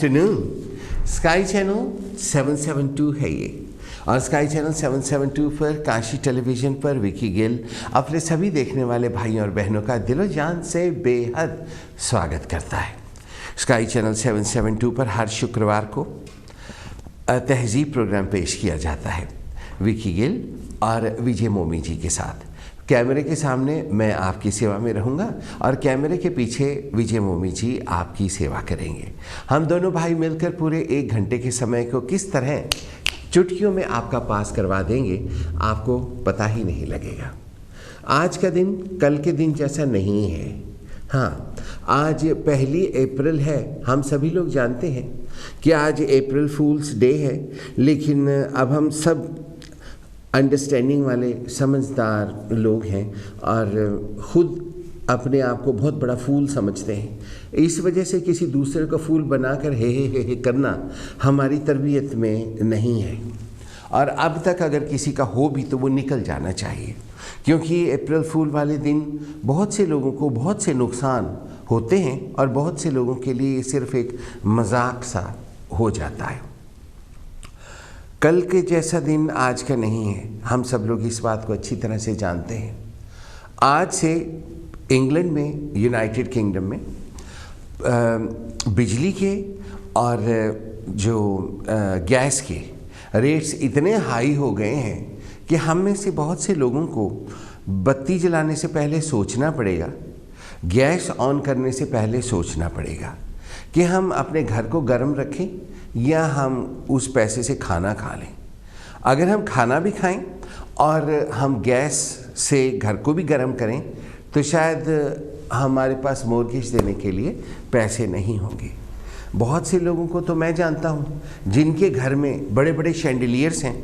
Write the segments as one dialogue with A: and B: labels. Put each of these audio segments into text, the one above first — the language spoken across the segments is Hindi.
A: आफ्टरनून स्काई चैनल 772 है ये, और स्काई चैनल 772 पर काशी टेलीविज़न पर विकी गिल अपने सभी देखने वाले भाइयों और बहनों का दिलो जान से बेहद स्वागत करता है। स्काई चैनल 772 पर हर शुक्रवार को तहज़ीब प्रोग्राम पेश किया जाता है विकी गिल और विजय मोमी जी के साथ। कैमरे के सामने मैं आपकी सेवा में रहूँगा और कैमरे के पीछे विजय मोमी जी आपकी सेवा करेंगे। हम दोनों भाई मिलकर पूरे 1 घंटे के समय को किस तरह चुटकियों में आपका पास करवा देंगे, आपको पता ही नहीं लगेगा। आज का दिन कल के दिन जैसा नहीं है। हाँ, आज 1 अप्रैल है। हम सभी लोग जानते हैं कि आज अप्रैल फूल्स डे है, लेकिन अब हम सब अंडरस्टैंडिंग वाले समझदार लोग हैं और ख़ुद अपने आप को बहुत बड़ा फूल समझते हैं। इस वजह से किसी दूसरे को फूल बनाकर हे करना हमारी तरबियत में नहीं है, और अब तक अगर किसी का हो भी तो वो निकल जाना चाहिए, क्योंकि अप्रैल फूल वाले दिन बहुत से लोगों को बहुत से नुकसान होते हैं और बहुत से लोगों के लिए सिर्फ़ एक मजाक सा हो जाता है। कल के जैसा दिन आज का नहीं है, हम सब लोग इस बात को अच्छी तरह से जानते हैं। आज से इंग्लैंड में, यूनाइटेड किंगडम में बिजली के और जो गैस के रेट्स इतने हाई हो गए हैं कि हम में से बहुत से लोगों को बत्ती जलाने से पहले सोचना पड़ेगा, गैस ऑन करने से पहले सोचना पड़ेगा कि हम अपने घर को गर्म रखें या हम उस पैसे से खाना खा लें। अगर हम खाना भी खाएं और हम गैस से घर को भी गर्म करें तो शायद हमारे पास मॉर्गेज देने के लिए पैसे नहीं होंगे। बहुत से लोगों को तो मैं जानता हूं जिनके घर में बड़े बड़े शैंडलियर्स हैं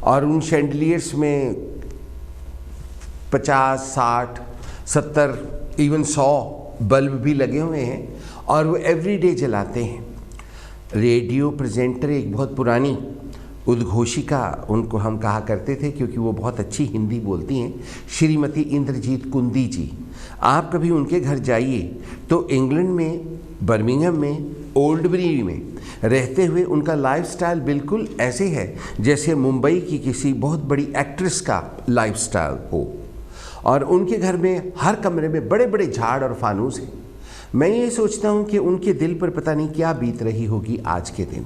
A: और उन शैंडलियर्स में 50, 60, 70, इवन 100 बल्ब भी लगे हुए हैं और वो एवरीडे जलाते हैं। रेडियो प्रेजेंटर एक बहुत पुरानी उद्घोषिका उनको हम कहा करते थे, क्योंकि वो बहुत अच्छी हिंदी बोलती हैं, श्रीमती इंद्रजीत कुंदी जी। आप कभी उनके घर जाइए तो इंग्लैंड में, बर्मिंघम में, ओल्डबरी में रहते हुए उनका लाइफस्टाइल बिल्कुल ऐसे है जैसे मुंबई की किसी बहुत बड़ी एक्ट्रेस का लाइफस्टाइल हो, और उनके घर में हर कमरे में बड़े बड़े झाड़ और फानूस हैं। मैं ये सोचता हूँ कि उनके दिल पर पता नहीं क्या बीत रही होगी आज के दिन,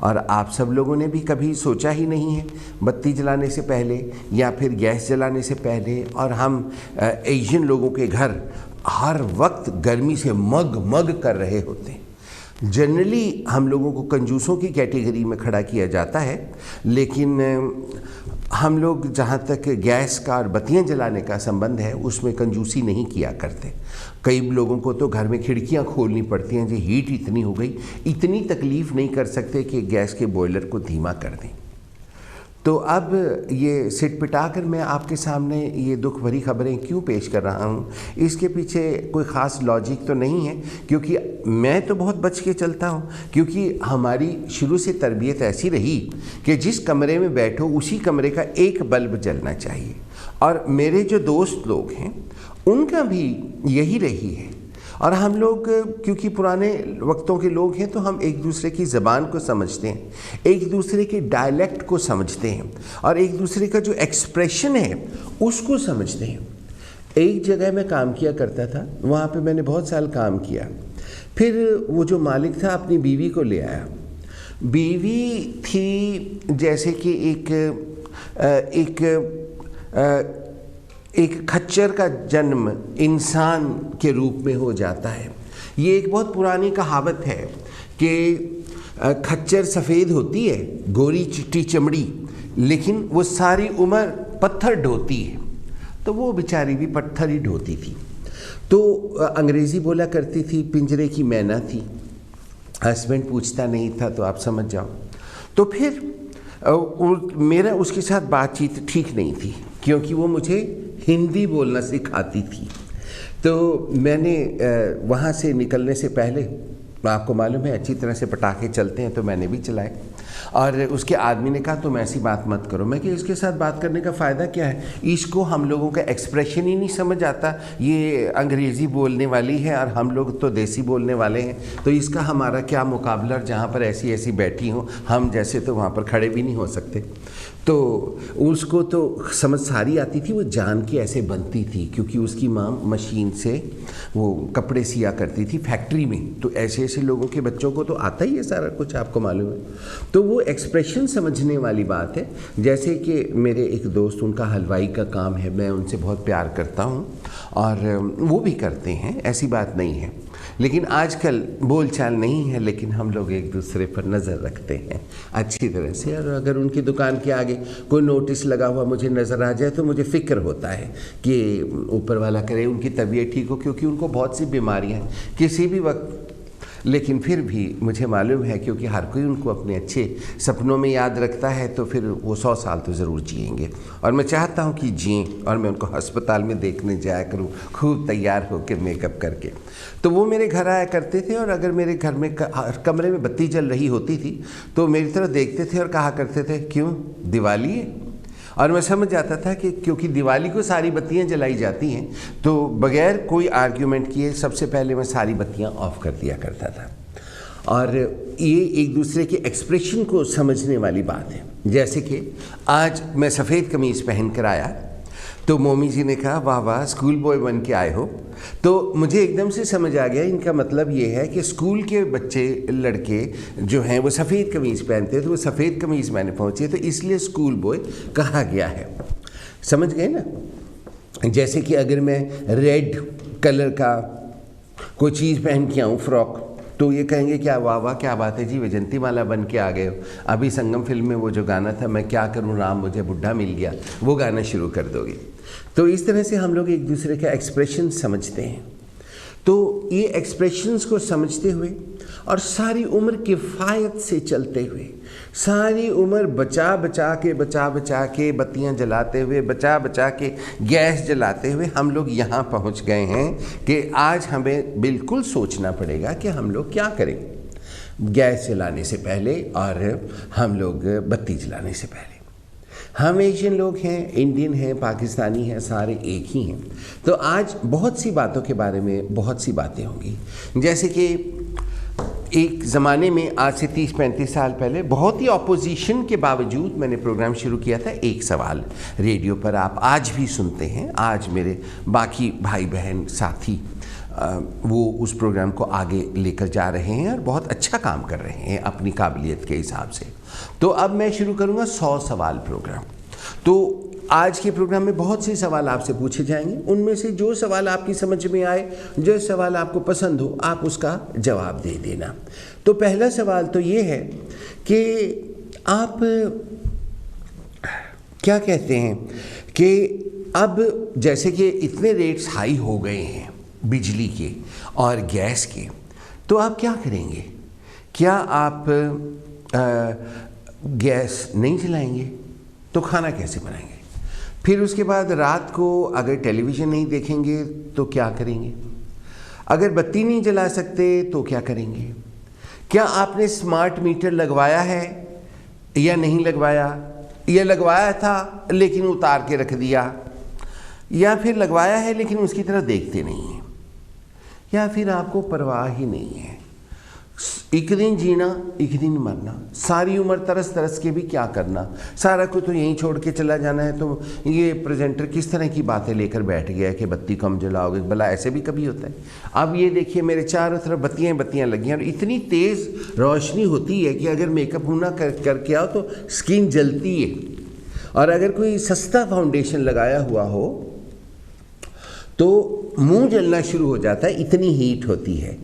A: और आप सब लोगों ने भी कभी सोचा ही नहीं है बत्ती जलाने से पहले या फिर गैस जलाने से पहले। और हम एशियन लोगों के घर हर वक्त गर्मी से मग कर रहे होते हैं। जनरली हम लोगों को कंजूसों की कैटेगरी में खड़ा किया जाता है, लेकिन हम लोग जहाँ तक गैस का और बत्तियाँ जलाने का संबंध है उसमें कंजूसी नहीं किया करते। कई लोगों को तो घर में खिड़कियाँ खोलनी पड़ती हैं, जो हीट इतनी हो गई, इतनी तकलीफ़ नहीं कर सकते कि गैस के बॉयलर को धीमा कर दें। तो अब ये सिटपिटा कर मैं आपके सामने ये दुख भरी खबरें क्यों पेश कर रहा हूँ, इसके पीछे कोई ख़ास लॉजिक तो नहीं है, क्योंकि मैं तो बहुत बच के चलता हूँ, क्योंकि हमारी शुरू से तरबियत ऐसी रही कि जिस कमरे में बैठो उसी कमरे का एक बल्ब जलना चाहिए। और मेरे जो दोस्त लोग हैं उनका भी यही रही है। और हम लोग क्योंकि पुराने वक्तों के लोग हैं तो हम एक दूसरे की ज़बान को समझते हैं, एक दूसरे के डायलेक्ट को समझते हैं और एक दूसरे का जो एक्सप्रेशन है उसको समझते हैं। एक जगह मैं काम किया करता था, वहाँ पे मैंने बहुत साल काम किया। फिर वो जो मालिक था अपनी बीवी को ले आया। बीवी थी जैसे कि एक खच्चर का जन्म इंसान के रूप में हो जाता है। ये एक बहुत पुरानी कहावत है कि खच्चर सफ़ेद होती है, गोरी चिट्टी चमड़ी, लेकिन वो सारी उम्र पत्थर ढोती है। तो वो बेचारी भी पत्थर ही ढोती थी। तो अंग्रेज़ी बोला करती थी, पिंजरे की मैना थी, हस्बैंड पूछता नहीं था, तो आप समझ जाओ। तो फिर मेरा उसके साथ बातचीत ठीक नहीं थी, क्योंकि वो मुझे हिंदी बोलना सिखाती थी। तो मैंने वहाँ से निकलने से पहले आपको मालूम है अच्छी तरह से पटाखे चलते हैं, तो मैंने भी चलाए। और उसके आदमी ने कहा तुम ऐसी बात मत करो। मैं कि इसके साथ बात करने का फ़ायदा क्या है, इसको हम लोगों का एक्सप्रेशन ही नहीं समझ आता, ये अंग्रेज़ी बोलने वाली है और हम लोग तो देसी बोलने वाले हैं, तो इसका हमारा क्या मुकाबला। जहाँ पर ऐसी ऐसी बैठी हो, हम जैसे तो वहाँ पर खड़े भी नहीं हो सकते। तो उसको तो समझ सारी आती थी, वो जान के ऐसे बनती थी, क्योंकि उसकी माँ मशीन से वो कपड़े सिया करती थी फैक्ट्री में। तो ऐसे ऐसे लोगों के बच्चों को तो आता ही है सारा कुछ, आपको मालूम है। तो वो एक्सप्रेशन समझने वाली बात है। जैसे कि मेरे एक दोस्त, उनका हलवाई का काम है, मैं उनसे बहुत प्यार करता हूँ और वो भी करते हैं, ऐसी बात नहीं है। लेकिन आजकल बोलचाल नहीं है, लेकिन हम लोग एक दूसरे पर नज़र रखते हैं अच्छी तरह से। और अगर उनकी दुकान के आगे कोई नोटिस लगा हुआ मुझे नज़र आ जाए तो मुझे फ़िक्र होता है कि ऊपर वाला करे उनकी तबीयत ठीक हो, क्योंकि उनको बहुत सी बीमारियां हैं किसी भी वक्त। लेकिन फिर भी मुझे मालूम है, क्योंकि हर कोई उनको अपने अच्छे सपनों में याद रखता है, तो फिर वो 100 साल तो ज़रूर जिएंगे। और मैं चाहता हूँ कि जिएं, और मैं उनको अस्पताल में देखने जाया करूँ खूब तैयार होकर मेकअप करके। तो वो मेरे घर आया करते थे, और अगर मेरे घर में कमरे में बत्ती जल रही होती थी तो मेरी तरफ देखते थे और कहा करते थे क्यों, दिवाली है। और मैं समझ जाता था कि क्योंकि दिवाली को सारी बत्तियां जलाई जाती हैं, तो बगैर कोई आर्ग्यूमेंट किए सबसे पहले मैं सारी बत्तियां ऑफ कर दिया करता था। और ये एक दूसरे के एक्सप्रेशन को समझने वाली बात है। जैसे कि आज मैं सफ़ेद कमीज़ पहन कर आया, तो मोमी जी ने कहा वाह वाह स्कूल बॉय बन के आए हो। तो मुझे एकदम से समझ आ गया, इनका मतलब ये है कि स्कूल के बच्चे लड़के जो हैं वो सफ़ेद कमीज़ पहनते हैं, तो वो सफ़ेद कमीज़ मैंने पहुँची, तो इसलिए स्कूल बॉय कहा गया है। समझ गए ना। जैसे कि अगर मैं रेड कलर का कोई चीज़ पहन के आऊँ, फ्रॉक, तो ये कहेंगे क्या वाह वाह क्या बात है जी, वैजंती माला बन के आ गए हो। अभी संगम फिल्म में वो जो गाना था, मैं क्या करूं राम मुझे बुढ़ा मिल गया, वो गाना शुरू कर दोगे। तो इस तरह से हम लोग एक दूसरे का एक्सप्रेशन समझते हैं। तो ये एक्सप्रेशंस को समझते हुए और सारी उम्र किफ़ायत से चलते हुए, सारी उम्र बचा बचा के बत्तियां जलाते हुए, बचा बचा के गैस जलाते हुए हम लोग यहाँ पहुँच गए हैं कि आज हमें बिल्कुल सोचना पड़ेगा कि हम लोग क्या करें गैस जलाने से पहले और हम लोग बत्ती जलाने से पहले। हम एशियन लोग हैं, इंडियन हैं, पाकिस्तानी हैं, सारे एक ही हैं। तो आज बहुत सी बातों के बारे में बहुत सी बातें होंगी। जैसे कि एक ज़माने में, आज से 30-35 साल पहले, बहुत ही ऑपोजिशन के बावजूद मैंने प्रोग्राम शुरू किया था एक सवाल रेडियो पर। आप आज भी सुनते हैं। आज मेरे बाकी भाई बहन साथी वो उस प्रोग्राम को आगे लेकर जा रहे हैं और बहुत अच्छा काम कर रहे हैं अपनी काबिलियत के हिसाब से। तो अब मैं शुरू करूंगा 100 सवाल प्रोग्राम। तो आज के प्रोग्राम में बहुत से सवाल आपसे पूछे जाएंगे, उनमें से जो सवाल आपकी समझ में आए, जो सवाल आपको पसंद हो, आप उसका जवाब दे देना। तो पहला सवाल तो ये है कि आप क्या कहते हैं कि अब जैसे कि इतने रेट्स हाई हो गए हैं बिजली के और गैस के, तो आप क्या करेंगे? क्या आप गैस नहीं जलाएंगे? तो खाना कैसे बनाएंगे? फिर उसके बाद रात को अगर टेलीविज़न नहीं देखेंगे तो क्या करेंगे? अगर बत्ती नहीं जला सकते तो क्या करेंगे? क्या आपने स्मार्ट मीटर लगवाया है या नहीं लगवाया? या लगवाया था लेकिन उतार के रख दिया, या फिर लगवाया है लेकिन उसकी तरफ देखते नहीं हैं, या फिर आपको परवाह ही नहीं है? एक दिन जीना एक दिन मरना, सारी उम्र तरस तरस के भी क्या करना, सारा कुछ तो यहीं छोड़ के चला जाना है। तो ये प्रेजेंटर किस तरह की बातें लेकर बैठ गया कि बत्ती कम जलाओगे, भला ऐसे भी कभी होता है? अब ये देखिए मेरे चारों तरफ बत्तियाँ बत्तियाँ लगी हैं और इतनी तेज़ रोशनी होती है कि अगर मेकअप ना करके आओ तो स्किन जलती है। और अगर कोई सस्ता फाउंडेशन लगाया हुआ हो तो मुंह जलना शुरू हो जाता है, इतनी हीट होती है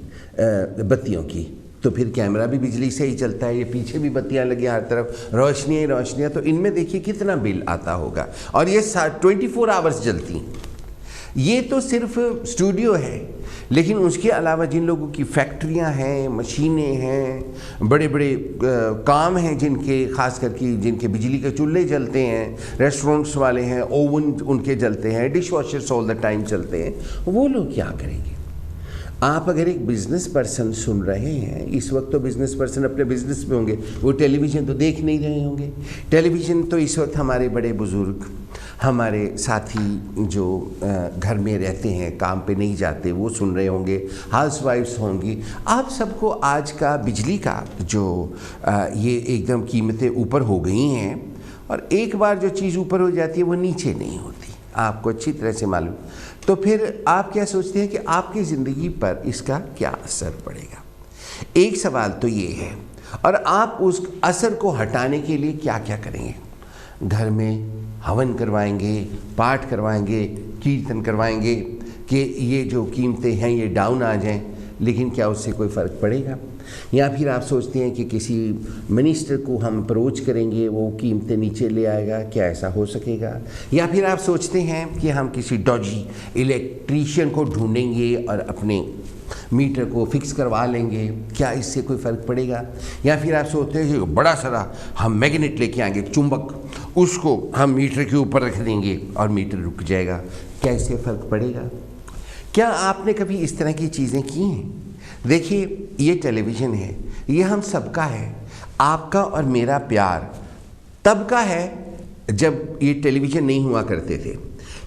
A: बत्तियों की। तो फिर कैमरा भी बिजली से ही चलता है, ये पीछे भी बत्तियां लगी हर तरफ, रोशनियाँ ही रोशनियाँ। तो इनमें देखिए कितना बिल आता होगा, और ये 24 आवर्स जलती हैं। ये तो सिर्फ स्टूडियो है, लेकिन उसके अलावा जिन लोगों की फैक्ट्रियां हैं, मशीनें हैं, बड़े बड़े काम हैं जिनके, ख़ास करके जिनके बिजली के चूल्हे जलते हैं, रेस्टोरेंट्स वाले हैं, ओवन उनके जलते हैं, dish washers all the time चलते हैं, वो लोग क्या करेंगे? आप अगर एक बिजनेस पर्सन सुन रहे हैं, इस वक्त तो बिजनेस पर्सन अपने बिजनेस में होंगे, वो टेलीविज़न तो देख नहीं रहे होंगे। टेलीविज़न तो इस वक्त हमारे बड़े बुज़ुर्ग, हमारे साथी जो घर में रहते हैं, काम पे नहीं जाते, वो सुन रहे होंगे, हाउसवाइफ्स होंगी। आप सबको आज का बिजली का जो ये एकदम कीमतें ऊपर हो गई हैं, और एक बार जो चीज़ ऊपर हो जाती है वो नीचे नहीं होती, आपको अच्छी तरह से मालूम। तो फिर आप क्या सोचते हैं कि आपकी ज़िंदगी पर इसका क्या असर पड़ेगा? एक सवाल तो ये है, और आप उस असर को हटाने के लिए क्या क्या करेंगे? घर में हवन करवाएंगे, पाठ करवाएंगे, कीर्तन करवाएंगे कि ये जो कीमतें हैं ये डाउन आ जाएं, लेकिन क्या उससे कोई फ़र्क पड़ेगा? या फिर आप सोचते हैं कि किसी मिनिस्टर को हम अप्रोच करेंगे, वो कीमतें नीचे ले आएगा, क्या ऐसा हो सकेगा? या फिर आप सोचते हैं कि हम किसी डॉजी इलेक्ट्रीशियन को ढूंढेंगे और अपने मीटर को फिक्स करवा लेंगे, क्या इससे कोई फ़र्क पड़ेगा? या फिर आप सोचते हैं कि बड़ा सारा हम मैग्नेट लेके आएंगे, चुंबक, उसको हम मीटर के ऊपर रख देंगे और मीटर रुक जाएगा, क्या इससे फ़र्क पड़ेगा? क्या आपने कभी इस तरह की चीज़ें की हैं? देखिए, ये टेलीविज़न है, ये हम सबका है। आपका और मेरा प्यार तब का है जब ये टेलीविज़न नहीं हुआ करते थे,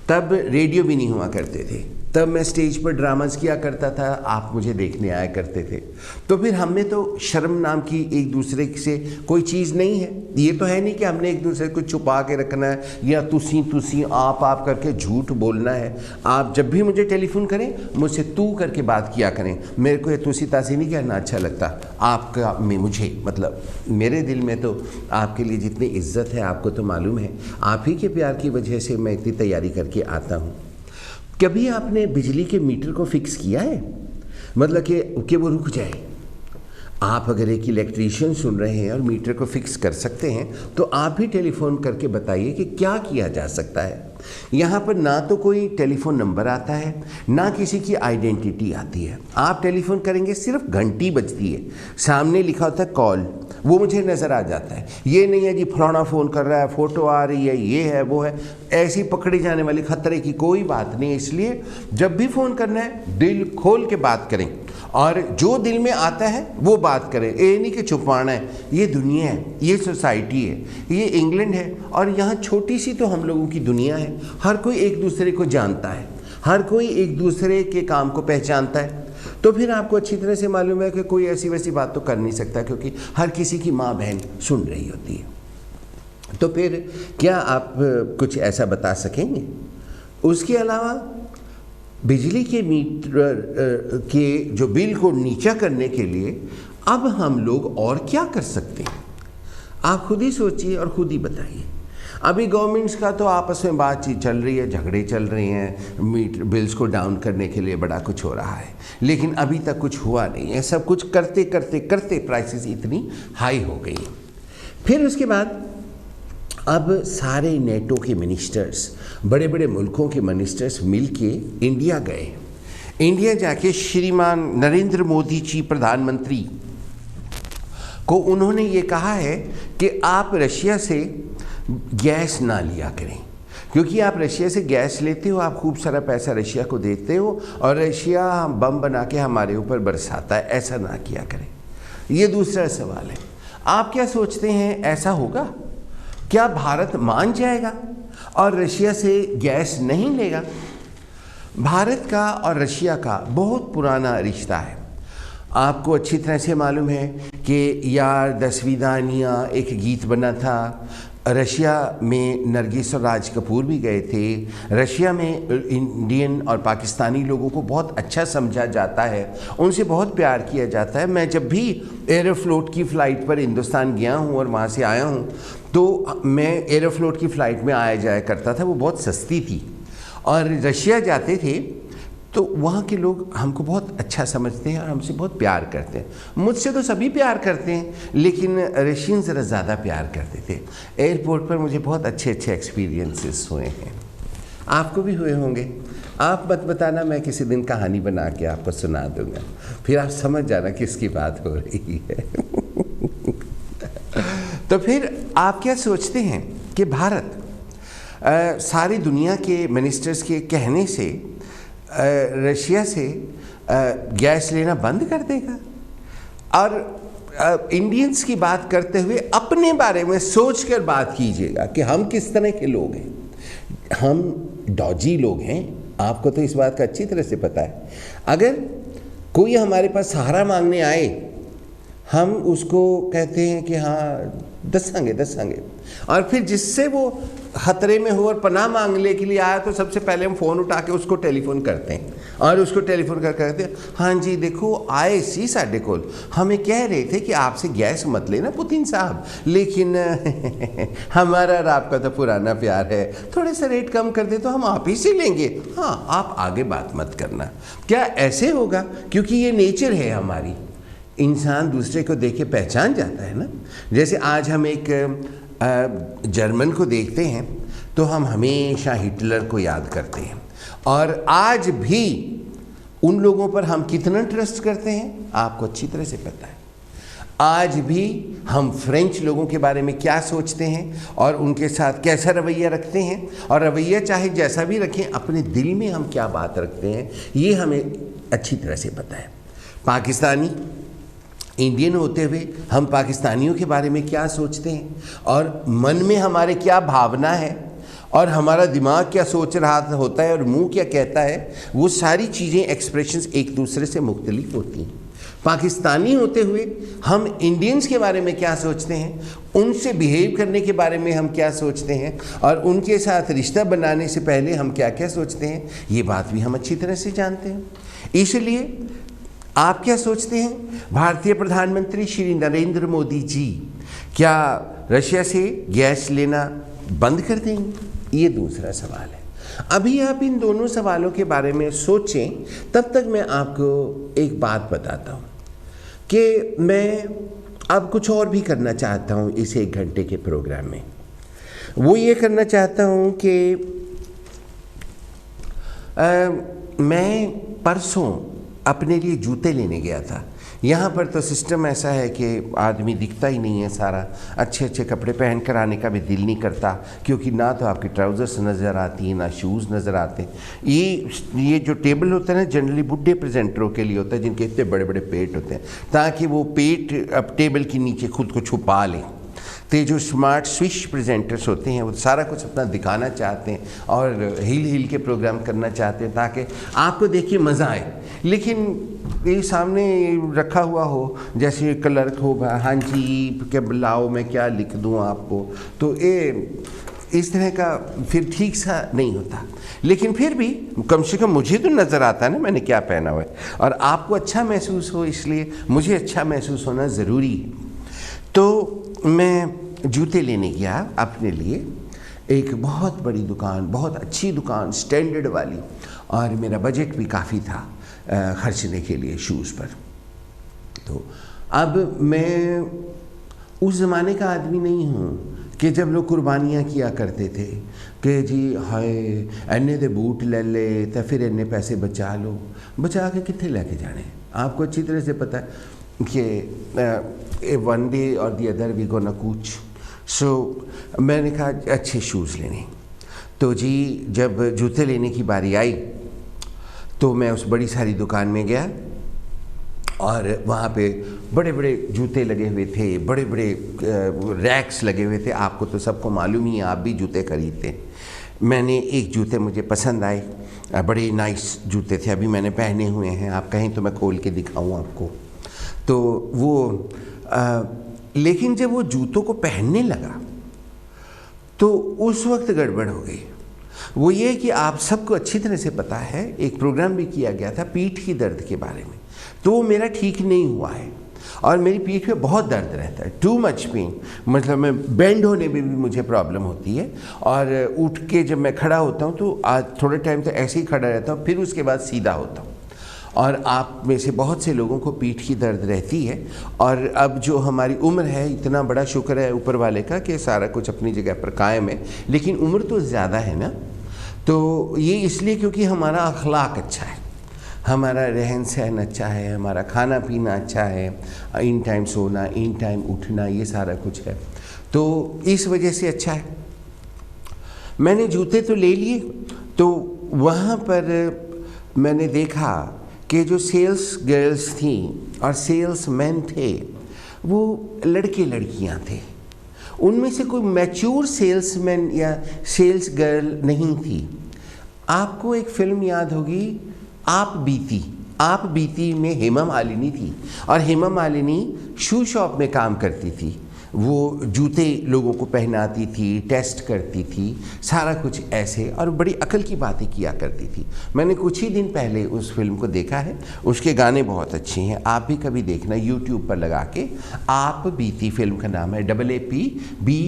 A: तब रेडियो भी नहीं हुआ करते थे, तब मैं स्टेज पर ड्रामास किया करता था, आप मुझे देखने आया करते थे। तो फिर हम में तो शर्म नाम की एक दूसरे से कोई चीज़ नहीं है। ये तो है नहीं कि हमने एक दूसरे को छुपा के रखना है या तुसी आप करके झूठ बोलना है। आप जब भी मुझे टेलीफोन करें, मुझसे तू करके बात किया करें। मेरे को ये तुसी तासी नहीं कहना अच्छा लगता। आपका में मुझे मतलब मेरे दिल में तो आपके लिए जितनी इज्जत है आपको तो मालूम है। आप ही के प्यार की वजह से मैं इतनी तैयारी करके आता हूँ। कभी आपने बिजली के मीटर को फिक्स किया है? मतलब कि वो रुक जाए। आप अगर एक इलेक्ट्रीशियन सुन रहे हैं और मीटर को फिक्स कर सकते हैं, तो आप भी टेलीफोन करके बताइए कि क्या किया जा सकता है। यहाँ पर ना तो कोई टेलीफोन नंबर आता है, ना किसी की आइडेंटिटी आती है। आप टेलीफोन करेंगे, सिर्फ घंटी बजती है, सामने लिखा होता है कॉल, वो मुझे नज़र आ जाता है। ये नहीं है जी फलाना फ़ोन कर रहा है, फ़ोटो आ रही है, ये है वो है, ऐसी पकड़ी जाने वाली खतरे की कोई बात नहीं है। इसलिए जब भी फ़ोन करना है, दिल खोल के बात करें और जो दिल में आता है वो बात करें। ये नहीं कि छुपाना है। ये दुनिया है, ये सोसाइटी है, ये इंग्लैंड है, और यहाँ छोटी सी तो हम लोगों की दुनिया है। हर कोई एक दूसरे को जानता है, हर कोई एक दूसरे के काम को पहचानता है। तो फिर आपको अच्छी तरह से मालूम है कि कोई ऐसी वैसी बात तो कर नहीं सकता, क्योंकि हर किसी की माँ बहन सुन रही होती है। तो फिर क्या आप कुछ ऐसा बता सकेंगे? उसके अलावा बिजली के मीटर के जो बिल को नीचा करने के लिए अब हम लोग और क्या कर सकते हैं? आप खुद ही सोचिए और खुद ही बताइए। अभी गवर्नमेंट्स का तो आपस में बातचीत चल रही है, झगड़े चल रहे हैं, मीटर बिल्स को डाउन करने के लिए बड़ा कुछ हो रहा है, लेकिन अभी तक कुछ हुआ नहीं है। सब कुछ करते करते करते प्राइसेस इतनी हाई हो गई। फिर उसके बाद अब सारे नेटो के मिनिस्टर्स, बड़े बड़े मुल्कों के मिनिस्टर्स मिलके इंडिया गए। इंडिया जाके श्रीमान नरेंद्र मोदी जी प्रधानमंत्री को उन्होंने ये कहा है कि आप रशिया से गैस ना लिया करें, क्योंकि आप रशिया से गैस लेते हो, आप खूब सारा पैसा रशिया को देते हो और रशिया बम बना के हमारे ऊपर बरसाता है। ऐसा ना किया करें। ये दूसरा सवाल है। आप क्या सोचते हैं, ऐसा होगा? क्या भारत मान जाएगा और रशिया से गैस नहीं लेगा? भारत का और रशिया का बहुत पुराना रिश्ता है। आपको अच्छी तरह से मालूम है कि यार 10वीं दानिया एक गीत बना था। रशिया में नरगिस और राज कपूर भी गए थे। रशिया में इंडियन और पाकिस्तानी लोगों को बहुत अच्छा समझा जाता है, उनसे बहुत प्यार किया जाता है। मैं जब भी एयरोफ्लोट की फ़्लाइट पर हिंदुस्तान गया हूँ और वहाँ से आया हूँ, तो मैं एयरोफ्लोट की फ़्लाइट में आया जाया करता था। वो बहुत सस्ती थी और रशिया जाते थे तो वहाँ के लोग हमको बहुत अच्छा समझते हैं और हमसे बहुत प्यार करते हैं। मुझसे तो सभी प्यार करते हैं, लेकिन रशियन ज़रा ज़्यादा प्यार करते थे। एयरपोर्ट पर मुझे बहुत अच्छे अच्छे एक्सपीरियंसेस हुए हैं। आपको भी हुए होंगे। आप मत बताना, मैं किसी दिन कहानी बना के आपको सुना दूँगा, फिर आप समझ जाना किसकी बात हो रही है। तो फिर आप क्या सोचते हैं कि भारत सारी दुनिया के मिनिस्टर्स के कहने से रशिया से गैस लेना बंद कर देगा। और इंडियंस की बात करते हुए अपने बारे में सोच कर बात कीजिएगा कि हम किस तरह के लोग हैं। हम डॉजी लोग हैं, आपको तो इस बात का अच्छी तरह से पता है। अगर कोई हमारे पास सहारा मांगने आए, हम उसको कहते हैं कि हाँ दसांगे, और फिर जिससे वो खतरे में हो और पनाह मांगने के लिए आया तो सबसे पहले हम फ़ोन उठा के उसको टेलीफोन करते हैं और उसको टेलीफोन कर कहते हैं, हाँ जी देखो आए सी साढ़े कोल, हमें कह रहे थे कि आपसे गैस मत लेना पुतिन साहब, लेकिन हमारा और आपका तो पुराना प्यार है, थोड़े से रेट कम कर दे तो हम आप ही से लेंगे, हाँ आप आगे बात मत करना। क्या ऐसे होगा? क्योंकि ये नेचर है हमारी, इंसान दूसरे को देख के पहचान जाता है ना। जैसे आज हम एक जर्मन को देखते हैं तो हम हमेशा हिटलर को याद करते हैं, और आज भी उन लोगों पर हम कितना ट्रस्ट करते हैं आपको अच्छी तरह से पता है। आज भी हम फ्रेंच लोगों के बारे में क्या सोचते हैं और उनके साथ कैसा रवैया रखते हैं, और रवैया चाहे जैसा भी रखें, अपने दिल में हम क्या बात रखते हैं ये हमें अच्छी तरह से पता है। पाकिस्तानी इंडियन होते हुए हम पाकिस्तानियों के बारे में क्या सोचते हैं और मन में हमारे क्या भावना है और हमारा दिमाग क्या सोच रहा होता है और मुंह क्या कहता है, वो सारी चीज़ें एक्सप्रेशंस एक दूसरे से मुख्तलिफ होती हैं। पाकिस्तानी होते हुए हम इंडियंस के बारे में क्या सोचते हैं, उनसे बिहेव करने के बारे में हम क्या सोचते हैं और उनके साथ रिश्ता बनाने से पहले हम क्या क्या सोचते हैं, ये बात भी हम अच्छी तरह से जानते हैं। इसलिए आप क्या सोचते हैं, भारतीय प्रधानमंत्री श्री नरेंद्र मोदी जी क्या रशिया से गैस लेना बंद कर देंगे? ये दूसरा सवाल है। अभी आप इन दोनों सवालों के बारे में सोचें, तब तक मैं आपको एक बात बताता हूँ कि मैं अब कुछ और भी करना चाहता हूँ इस 1 घंटे के प्रोग्राम में। वो ये करना चाहता हूँ कि मैं परसों अपने लिए जूते लेने गया था। यहाँ पर तो सिस्टम ऐसा है कि आदमी दिखता ही नहीं है सारा, अच्छे अच्छे कपड़े पहन कर आने का भी दिल नहीं करता, क्योंकि ना तो आपकी ट्राउज़र्स नज़र आती हैं ना शूज़ नज़र आते। ये जो टेबल होता है ना, जनरली बुढ़े प्रेजेंटरों के लिए होता है जिनके इतने बड़े बड़े पेट होते हैं, ताकि वो पेट अब टेबल के नीचे खुद को छुपा लें। तो जो स्मार्ट स्विश प्रेजेंटर्स होते हैं वो सारा कुछ अपना दिखाना चाहते हैं और हिल के प्रोग्राम करना चाहते हैं ताकि आपको देखिए मज़ा आए। लेकिन ये सामने रखा हुआ हो, जैसे क्लर्क हो, हाँ जी क्या लाओ मैं क्या लिख दूँ आपको, तो ये इस तरह का फिर ठीक सा नहीं होता। लेकिन फिर भी कम से कम मुझे तो नज़र आता है ना मैंने क्या पहना हुआ है, और आपको अच्छा महसूस हो, इसलिए मुझे अच्छा महसूस होना ज़रूरी है। तो मैं जूते लेने गया अपने लिए, एक बहुत बड़ी दुकान, बहुत अच्छी दुकान, स्टैंडर्ड वाली, और मेरा बजट भी काफ़ी था खर्चने के लिए शूज़ पर। तो अब मैं उस ज़माने का आदमी नहीं हूँ कि जब लोग कुर्बानियाँ किया करते थे कि जी हाय इन्ने दे बूट ले ले तो फिर इन्ने पैसे बचा लो, बचा के कितने लेके जाने। आपको अच्छी तरह से पता है कि वन डे और दी अदर वी गोना कूच। सो मैंने कहा अच्छे शूज़ लेने। तो जी जब जूते लेने की बारी आई तो मैं उस बड़ी सारी दुकान में गया और वहाँ पे बड़े बड़े जूते लगे हुए थे, बड़े बड़े रैक्स लगे हुए थे। आपको तो सबको मालूम ही है, आप भी जूते खरीदते। मैंने एक जूते मुझे पसंद आए, बड़े नाइस जूते थे, अभी मैंने पहने हुए हैं, आप कहें तो मैं खोल के दिखाऊं आपको। तो वो लेकिन जब वो जूतों को पहनने लगा तो उस वक्त गड़बड़ हो गई। वो ये कि आप सबको अच्छी तरह से पता है, एक प्रोग्राम भी किया गया था पीठ की दर्द के बारे में, तो वो मेरा ठीक नहीं हुआ है और मेरी पीठ में बहुत दर्द रहता है, टू मच पेन, मतलब मैं बेंड होने में भी मुझे प्रॉब्लम होती है, और उठ के जब मैं खड़ा होता हूँ तो आज थोड़े टाइम तो ऐसे ही खड़ा रहता हूँ, फिर उसके बाद सीधा होता हूँ। और आप में से बहुत से लोगों को पीठ की दर्द रहती है, और अब जो हमारी उम्र है, इतना बड़ा शुक्र है ऊपर वाले का कि सारा कुछ अपनी जगह पर कायम है, लेकिन उम्र तो ज़्यादा है ना। तो ये इसलिए क्योंकि हमारा अखलाक अच्छा है, हमारा रहन सहन अच्छा है, हमारा खाना पीना अच्छा है, इन टाइम सोना, इन टाइम उठना, ये सारा कुछ है, तो इस वजह से अच्छा है। मैंने जूते तो ले लिए, तो वहाँ पर मैंने देखा कि जो सेल्स गर्ल्स थी और सेल्स मैन थे वो लड़के लड़कियां थे, उनमें से कोई मैच्योर सेल्समैन या सेल्स गर्ल नहीं थी। आपको एक फिल्म याद होगी, आप बीती में हेमा मालिनी थी, और हेमा मालिनी शू शॉप में काम करती थी। वो जूते लोगों को पहनाती थी, टेस्ट करती थी, सारा कुछ ऐसे, और बड़ी अकल की बातें किया करती थी। मैंने कुछ ही दिन पहले उस फिल्म को देखा है, उसके गाने बहुत अच्छे हैं, आप भी कभी देखना यूट्यूब पर लगा के। आप बीती फिल्म का नाम है, AAPBEETI,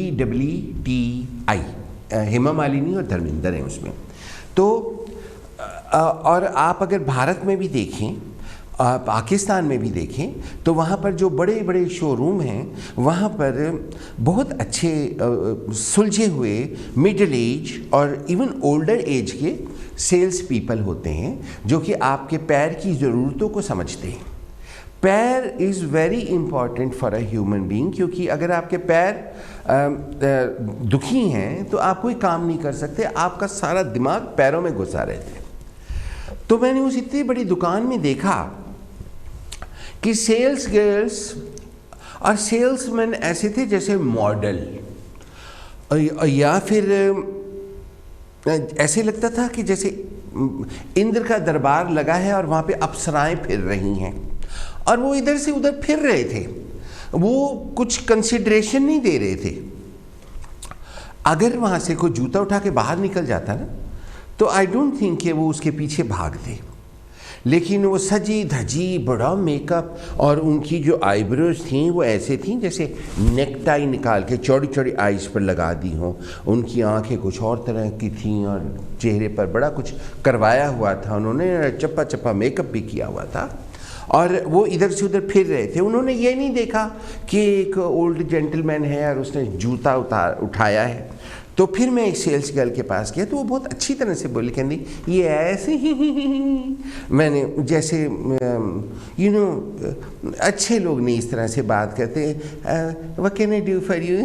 A: हेमा मालिनी और धर्मेंद्र हैं उसमें। तो और आप अगर भारत में भी देखें, पाकिस्तान में भी देखें, तो वहाँ पर जो बड़े बड़े शोरूम हैं वहाँ पर बहुत अच्छे सुलझे हुए मिडिल एज और इवन ओल्डर एज के सेल्स पीपल होते हैं जो कि आपके पैर की ज़रूरतों को समझते हैं। पैर is very important for a human being, क्योंकि अगर आपके पैर दुखी हैं तो आप कोई काम नहीं कर सकते, आपका सारा दिमाग पैरों में घुसा रहता है। तो मैंने उस इतनी बड़ी दुकान में देखा कि सेल्स गर्ल्स और सेल्समैन ऐसे थे जैसे मॉडल, या फिर ऐसे लगता था कि जैसे इंद्र का दरबार लगा है और वहाँ पे अप्सराएं फिर रही हैं, और वो इधर से उधर फिर रहे थे, वो कुछ कंसिडरेशन नहीं दे रहे थे। अगर वहाँ से कोई जूता उठा के बाहर निकल जाता ना, तो आई डोंट थिंक कि वो उसके पीछे भागते, लेकिन वो सजी धजी, बड़ा मेकअप, और उनकी जो आईब्रोज थी वो ऐसे थी जैसे नेकटाई निकाल के चौड़ी चौड़ी आईज पर लगा दी हों। उनकी आंखें कुछ और तरह की थीं और चेहरे पर बड़ा कुछ करवाया हुआ था, उन्होंने चप्पा चप्पा मेकअप भी किया हुआ था, और वो इधर से उधर फिर रहे थे। उन्होंने ये नहीं देखा कि एक ओल्ड जेंटलमैन है और उसने जूता उठाया है। तो फिर मैं एक सेल्स गर्ल के पास गया तो वो बहुत अच्छी तरह से बोली, कहती ये ऐसे ही मैंने जैसे अच्छे लोग नहीं इस तरह से बात करते, what can I do for you.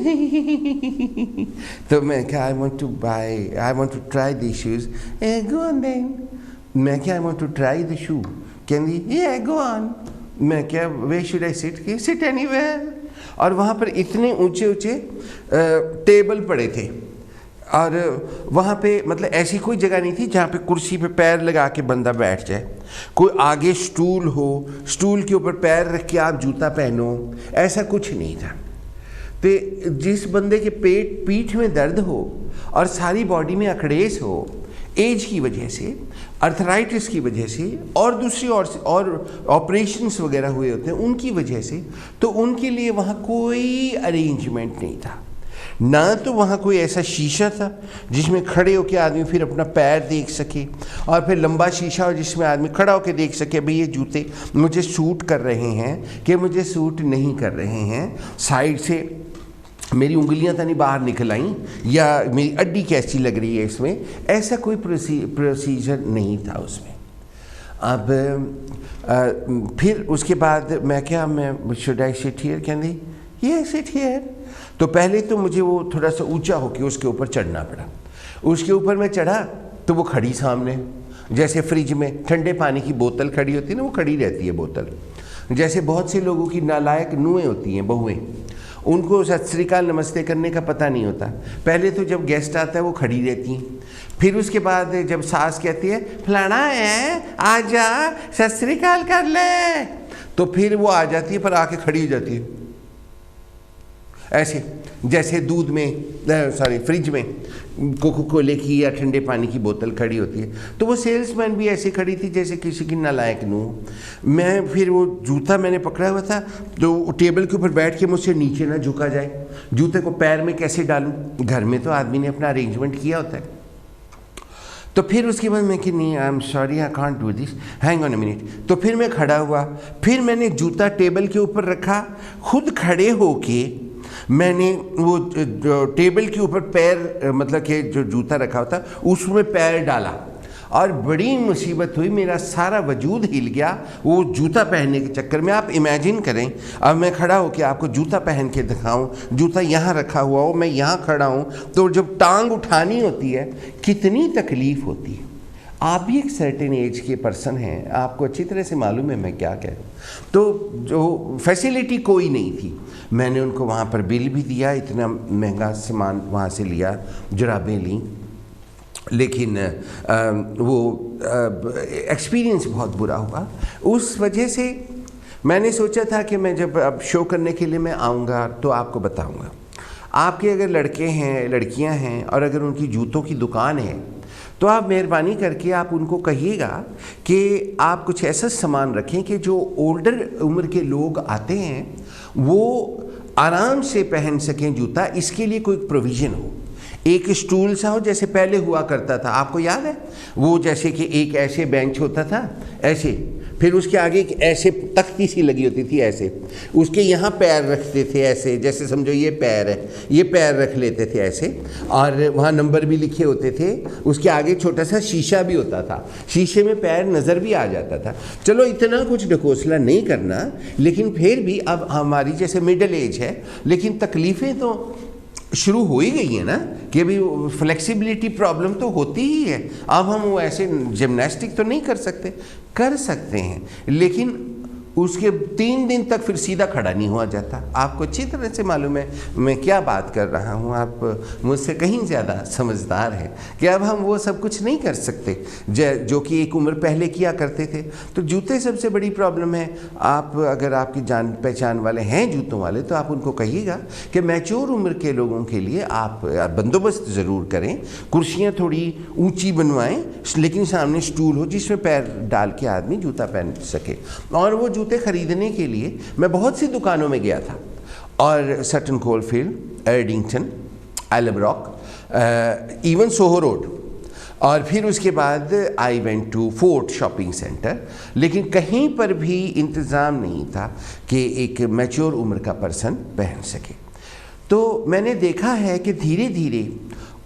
A: तो मैं क्या, I want to try this shoes, go on then. मैं क्या, I want to try the shoe, कहती ये गो ऑन। मैं क्या, where should I sit, sit anywhere. और वहाँ पर इतने ऊंचे ऊंचे टेबल पड़े थे, और वहाँ पे मतलब ऐसी कोई जगह नहीं थी जहाँ पे कुर्सी पे पैर लगा के बंदा बैठ जाए, कोई आगे स्टूल हो, स्टूल के ऊपर पैर रख के आप जूता पहनो, ऐसा कुछ नहीं था। तो जिस बंदे के पीठ में दर्द हो और सारी बॉडी में अकड़ेस हो, एज की वजह से, अर्थराइटिस की वजह से, और दूसरी और ऑपरेशंस वगैरह हुए होते हैं उनकी वजह से, तो उनके लिए वहाँ कोई अरेंजमेंट नहीं था। ना तो वहाँ कोई ऐसा शीशा था जिसमें खड़े होकर आदमी फिर अपना पैर देख सके, और फिर लंबा शीशा हो जिसमें आदमी खड़ा होकर देख सके भाई ये जूते मुझे सूट कर रहे हैं कि मुझे सूट नहीं कर रहे हैं, साइड से मेरी उंगलियां तो नहीं बाहर निकल आई, या मेरी अड्डी कैसी लग रही है इसमें, ऐसा कोई प्रोसीजर नहीं था उसमें। अब फिर उसके बाद मैं क्या, मैं शुड आई सिट हियर, कहती ये सिट हियर। तो पहले तो मुझे वो थोड़ा सा ऊंचा होके उसके ऊपर चढ़ना पड़ा। उसके ऊपर मैं चढ़ा तो वो खड़ी सामने, जैसे फ्रिज में ठंडे पानी की बोतल खड़ी होती है ना, वो खड़ी रहती है बोतल। जैसे बहुत से लोगों की नालायक नुएं होती हैं, बहुएं, उनको सत श्री अकाल नमस्ते करने का पता नहीं होता। पहले तो जब गेस्ट आता है वो खड़ी रहती हैं, फिर उसके बाद जब सास कहती है फलाना है आजा सत श्री अकाल कर ले, तो फिर वो आ जाती है पर आके खड़ी हो जाती है ऐसे, जैसे दूध में फ्रिज में कोको कोले की या ठंडे पानी की बोतल खड़ी होती है। तो वो सेल्समैन भी ऐसे खड़ी थी जैसे किसी की नालायक नू। मैं फिर वो जूता मैंने पकड़ा हुआ था, तो टेबल के ऊपर बैठ के मुझसे नीचे ना झुका जाए, जूते को पैर में कैसे डालूं, घर में तो आदमी ने अपना अरेंजमेंट किया होता है। तो फिर उसके बाद मैं कि नहीं I am sorry I can't do this, hang on a minute. तो फिर मैं खड़ा हुआ, फिर मैंने जूता टेबल के ऊपर रखा, खुद खड़े होके मैंने वो टेबल के ऊपर पैर, मतलब कि जो जूता रखा होता उसमें पैर डाला, और बड़ी मुसीबत हुई, मेरा सारा वजूद हिल गया वो जूता पहनने के चक्कर में। आप इमेजिन करें, अब मैं खड़ा होकर आपको जूता पहन के दिखाऊं, जूता यहाँ रखा हुआ हो, मैं यहाँ खड़ा हूँ, तो जब टांग उठानी होती है कितनी तकलीफ़ होती है। आप भी एक सर्टेन एज के पर्सन हैं, आपको अच्छी तरह से मालूम है मैं क्या कह रहा हूँ। तो जो फैसिलिटी कोई नहीं थी, मैंने उनको वहाँ पर बिल भी दिया, इतना महंगा सामान वहाँ से लिया, जुराबें ली, लेकिन वो एक्सपीरियंस बहुत बुरा हुआ। उस वजह से मैंने सोचा था कि मैं जब अब शो करने के लिए मैं आऊँगा तो आपको बताऊँगा। आपके अगर लड़के हैं, लड़कियां हैं और अगर उनकी जूतों की दुकान है तो आप मेहरबानी करके आप उनको कहिएगा कि आप कुछ ऐसा सामान रखें कि जो ओल्डर उम्र के लोग आते हैं वो आराम से पहन सकें जूता, इसके लिए कोई प्रोविज़न हो। एक स्टूल सा हो जैसे पहले हुआ करता था, आपको याद है वो, जैसे कि एक ऐसे बेंच होता था ऐसे, फिर उसके आगे एक ऐसे तख्ती सी लगी होती थी ऐसे, उसके यहाँ पैर रखते थे ऐसे, जैसे समझो ये पैर है, ये पैर रख लेते थे ऐसे, और वहाँ नंबर भी लिखे होते थे। उसके आगे छोटा सा शीशा भी होता था, शीशे में पैर नज़र भी आ जाता था। चलो इतना कुछ ढकोसला नहीं करना, लेकिन फिर भी अब हमारी जैसे मिडिल एज है, लेकिन तकलीफ़ें तो शुरू हो ही गई है ना, कि अभी फ्लेक्सिबिलिटी प्रॉब्लम तो होती ही है। अब हम वो ऐसे जिम्नास्टिक तो नहीं कर सकते हैं, लेकिन उसके 3 दिन तक फिर सीधा खड़ा नहीं हुआ जाता। आपको अच्छी तरह से मालूम है मैं क्या बात कर रहा हूँ, आप मुझसे कहीं ज़्यादा समझदार हैं कि अब हम वो सब कुछ नहीं कर सकते जो कि एक उम्र पहले किया करते थे। तो जूते सबसे बड़ी प्रॉब्लम है। आप अगर आपकी जान पहचान वाले हैं जूतों वाले, तो आप उनको कहिएगा कि मैच्योर उम्र के लोगों के लिए आप बंदोबस्त ज़रूर करें, कुर्सियाँ थोड़ी ऊँची बनवाएँ, लेकिन सामने स्टूल हो जिसमें पैर डाल के आदमी जूता पहन सके। और वो जूते खरीदने के लिए मैं बहुत सी दुकानों में गया था, और सटन कोलफील्ड, एडिंगटन, एलब्रॉक, इवन सोहो रोड, और फिर उसके बाद I went to Fort shopping centre, लेकिन कहीं पर भी इंतज़ाम नहीं था कि एक मैच्योर उम्र का पर्सन पहन सके। तो मैंने देखा है कि धीरे धीरे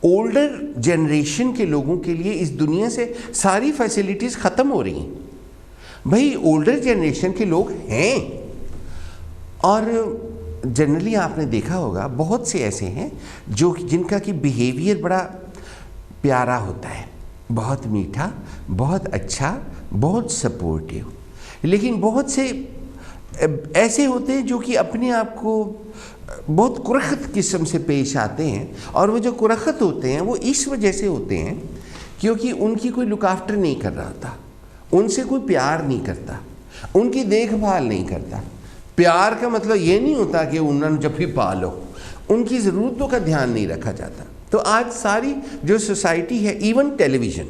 A: ओल्डर जनरेशन के लोगों के लिए इस दुनिया से सारी फैसिलिटीज़ ख़त्म हो रही हैं। भाई ओल्डर जनरेशन के लोग हैं, और जनरली आपने देखा होगा बहुत से ऐसे हैं जो जिनका कि बिहेवियर बड़ा प्यारा होता है, बहुत मीठा, बहुत अच्छा, बहुत सपोर्टिव, लेकिन बहुत से ऐसे होते हैं जो कि अपने आप को बहुत कुरखत किस्म से पेश आते हैं। और वो जो कुरखत होते हैं वो इस वजह से होते हैं क्योंकि उनकी कोई लुक आफ्टर नहीं कर रहा था, उनसे कोई प्यार नहीं करता, उनकी देखभाल नहीं करता। प्यार का मतलब ये नहीं होता कि उन्होंने जब भी पालो, उनकी ज़रूरतों का ध्यान नहीं रखा जाता। तो आज सारी जो सोसाइटी है, इवन टेलीविज़न,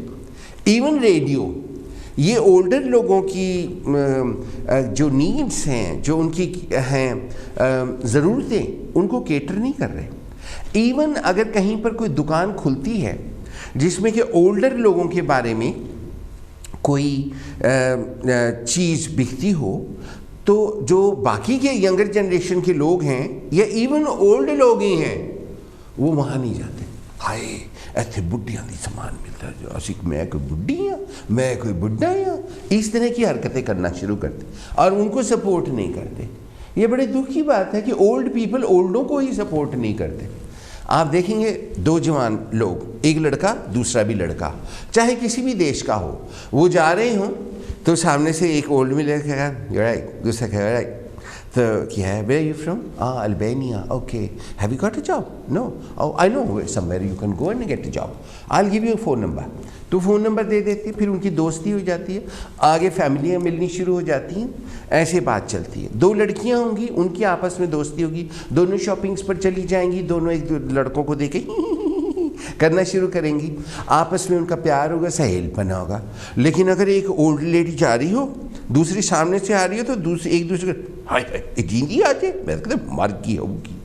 A: इवन रेडियो, ये ओल्डर लोगों की जो नीड्स हैं, जो उनकी हैं ज़रूरतें, उनको केटर नहीं कर रहे। इवन अगर कहीं पर कोई दुकान खुलती है जिसमें कि ओल्डर लोगों के बारे में कोई चीज़ बिकती हो, तो जो बाकी के यंगर जनरेशन के लोग हैं या इवन ओल्ड लोग ही हैं, वो वहाँ नहीं जाते। हाय ऐसे बुढ़िया दी सामान मिलता है, जो असी मैं कोई बुढ़ी हाँ, मैं कोई बुढ़ा हाँ, इस तरह की हरकतें करना शुरू करते और उनको सपोर्ट नहीं करते। ये बड़े दुख की बात है कि ओल्ड पीपल ओल्डों को ही सपोर्ट नहीं करते। आप देखेंगे 2 जवान लोग, एक लड़का दूसरा भी लड़का, चाहे किसी भी देश का हो, वो जा रहे हों तो सामने से एक ओल्ड में कहेगा राइट, दूसरा कहेगा राइट, तो क्या है, where you from? Albania, okay, have you got a job? No, oh I know somewhere you can go and get a job, I will give you phone number. तो फ़ोन नंबर दे देती है, फिर उनकी दोस्ती हो जाती है, आगे फैमिलियाँ मिलनी शुरू हो जाती हैं, ऐसे बात चलती है। 2 लड़कियाँ होंगी, उनकी आपस में दोस्ती होगी, दोनों शॉपिंग्स पर चली जाएंगी, दोनों एक लड़कों को देखे करना शुरू करेंगी, आपस में उनका प्यार होगा, सहेलपना होगा। लेकिन अगर एक ओल्ड लेडी जा रही हो, दूसरी सामने से आ रही हो, तो एक दूसरे को हाय हाय जींदी आ जाए, मैं कहते मर गई होगी,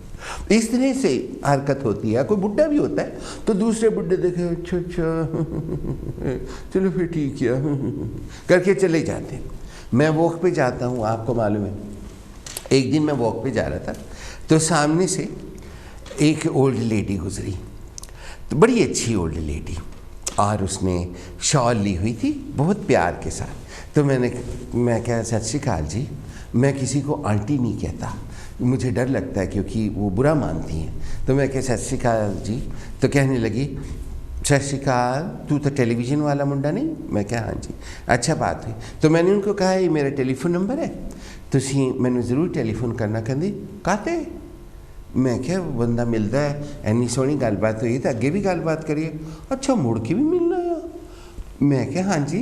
A: इस तरह से हरकत होती है। कोई बुढ़ा भी होता है तो दूसरे बुढ़े देखे, अच्छा अच्छा चलो फिर ठीक है करके चले जाते हैं। मैं वॉक पे जाता हूँ, आपको मालूम है, एक दिन मैं वॉक पे जा रहा था तो सामने से एक ओल्ड लेडी गुजरी, तो बड़ी अच्छी ओल्ड लेडी, और उसने शॉल ली हुई थी बहुत प्यार के साथ। तो मैं कहा सत श्री अकाल जी, मैं किसी को आंटी नहीं कहता, मुझे डर लगता है क्योंकि वो बुरा मानती हैं। तो मैं कहा सत श्री अकाल जी, तो कहने लगी सत श्री अकाल, तू तो टेलीविज़न वाला मुंडा नहीं? मैं क्या हाँ जी, अच्छा बात हुई। तो मैंने उनको कहा ये मेरा टेलीफोन नंबर है, तुसी मैंने ज़रूर टेलीफोन करना। कहती कहते मैं क्या बंदा मिलता है, इन्नी सोहनी गलबात हुई तो अगे भी गलबात करिए। अच्छा मुड़ के भी मिलना है? मैं क्या हाँ जी,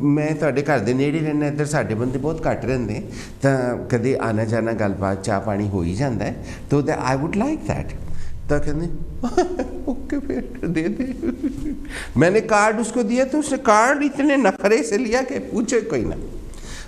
A: मैं तुहाडे घर दे नेड़े रहना, इधर साडे बंदे बहुत घट रहिंदे, तां कदे आना जाना गलबात चाह पानी हो ही जाता है, तो आई वुड लाइक दैट। तो कहते ओके फिर दे दे। मैंने कार्ड उसको दिया तो उसने कार्ड इतने नखरे से लिया कि पूछे कोई ना।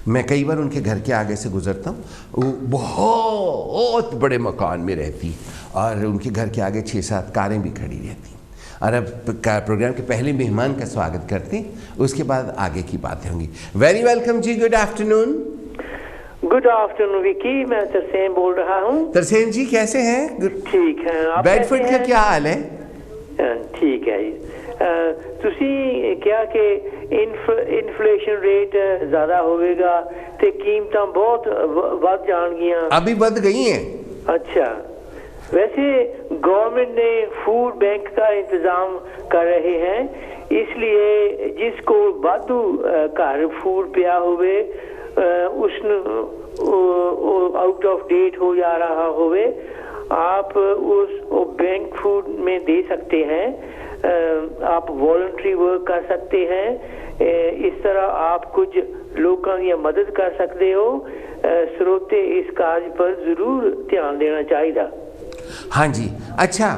A: मैं कई बार उनके घर के आगे से गुजरता हूँ, वो बहुत बड़े मकान में रहती और उनके घर के आगे 6-7 कारें भी खड़ी रहती। और अब प्रोग्राम के पहले मेहमान का स्वागत करते हैं, उसके बाद आगे की बातें होंगी। वेरी वेलकम जी, good afternoon.
B: Good afternoon Vicky, मैं तरसेम बोल रहा हूँ।
A: तरसेम जी कैसे हैं?
B: ठीक है।
A: बेडफोर्ड का क्या हाल है?
B: ठीक है। ਤੁਸੀਂ ਕਿਹਾ ਕਿ ਇਨਫਲੇਸ਼ਨ ਰੇਟ ज़्यादा ਹੋਵੇਗਾ ਤੇ ਕੀਮਤਾਂ ਬਹੁਤ ਵੱਧ ਜਾਣਗੀਆਂ।
A: अभी बढ़ गई हैं।
B: अच्छा, वैसे गवर्नमेंट ने फूड बैंक का इंतजाम कर रहे हैं, इसलिए जिसको वाधू घर फूड पिया होवे उसਨੂੰ आउट ऑफ डेट हो जा रहा होवे, आप उस बैंक फूड में दे सकते हैं। आप वॉलंटरी वर्क कर सकते हैं, इस तरह आप कुछ लोगों की मदद कर सकते हो। स्रोते इस कार्य पर ज़रूर ध्यान देना चाहिए।
A: हाँ जी। अच्छा,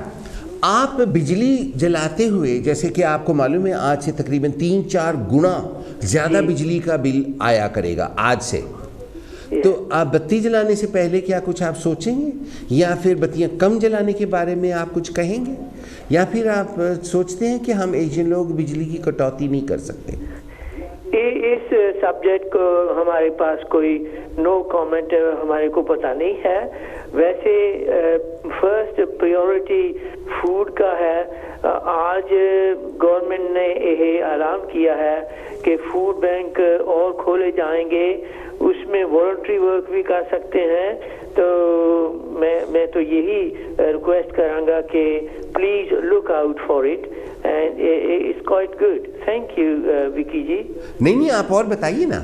A: आप बिजली जलाते हुए, जैसे कि आपको मालूम है आज से तकरीबन 3-4 गुना ज़्यादा बिजली का बिल आया करेगा आज से, तो आप बत्ती जलाने से पहले क्या कुछ आप सोचेंगे, या फिर बत्तियां कम जलाने के बारे में आप कुछ कहेंगे, या फिर आप सोचते हैं कि हम एशियन लोग बिजली की कटौती नहीं कर सकते?
B: इस सब्जेक्ट को हमारे पास कोई नो कमेंट हमारे को पता नहीं है। वैसे फर्स्ट प्रायोरिटी फूड का है। आज गवर्नमेंट ने यह ऐलान किया है कि फूड बैंक और खोले जाएंगे, उसमें वॉलंटरी वर्क भी कर सकते हैं। तो मैं तो यही रिक्वेस्ट करांगा कि please look out for it and it's quite good. Thank you Vicky ji.
A: नहीं, आप और बताइए ना।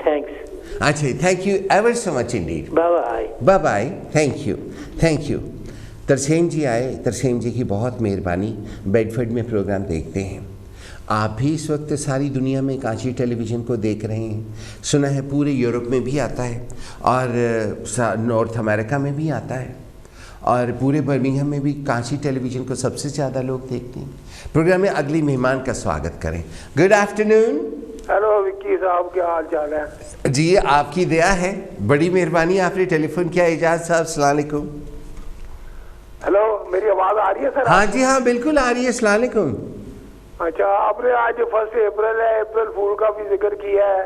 B: थैंक्स।
A: अच्छा, thank you ever so much indeed.
B: Bye bye.
A: Bye bye. Thank you. Tarsem ji आए, तरसेम जी की बहुत मेहरबानी। बेडफोर्ड में प्रोग्राम देखते हैं, आप भी इस वक्त सारी दुनिया में कांची टेलीविज़न को देख रहे हैं। सुना है पूरे यूरोप में भी आता है और नॉर्थ अमेरिका में भी आता है, और पूरे बर्मिंघम में भी कांची टेलीविज़न को सबसे ज़्यादा लोग देखते हैं। प्रोग्राम में अगली मेहमान का स्वागत करें। Good afternoon.
C: हेलो विक्की साहब, क्या हाल चाल है?
A: जी, आपकी दया है, बड़ी मेहरबानी, आपने टेलीफोन किया। एजाज साहब अस्सलाम वालेकुम।
C: हेलो, मेरी आवाज़ आ रही है सर?
A: हाँ जी, हाँ बिल्कुल आ रही है। अस्सलाम वालेकुम।
C: अच्छा, आपने आज 1 अप्रैल है, अप्रैल फूल का भी जिक्र किया है,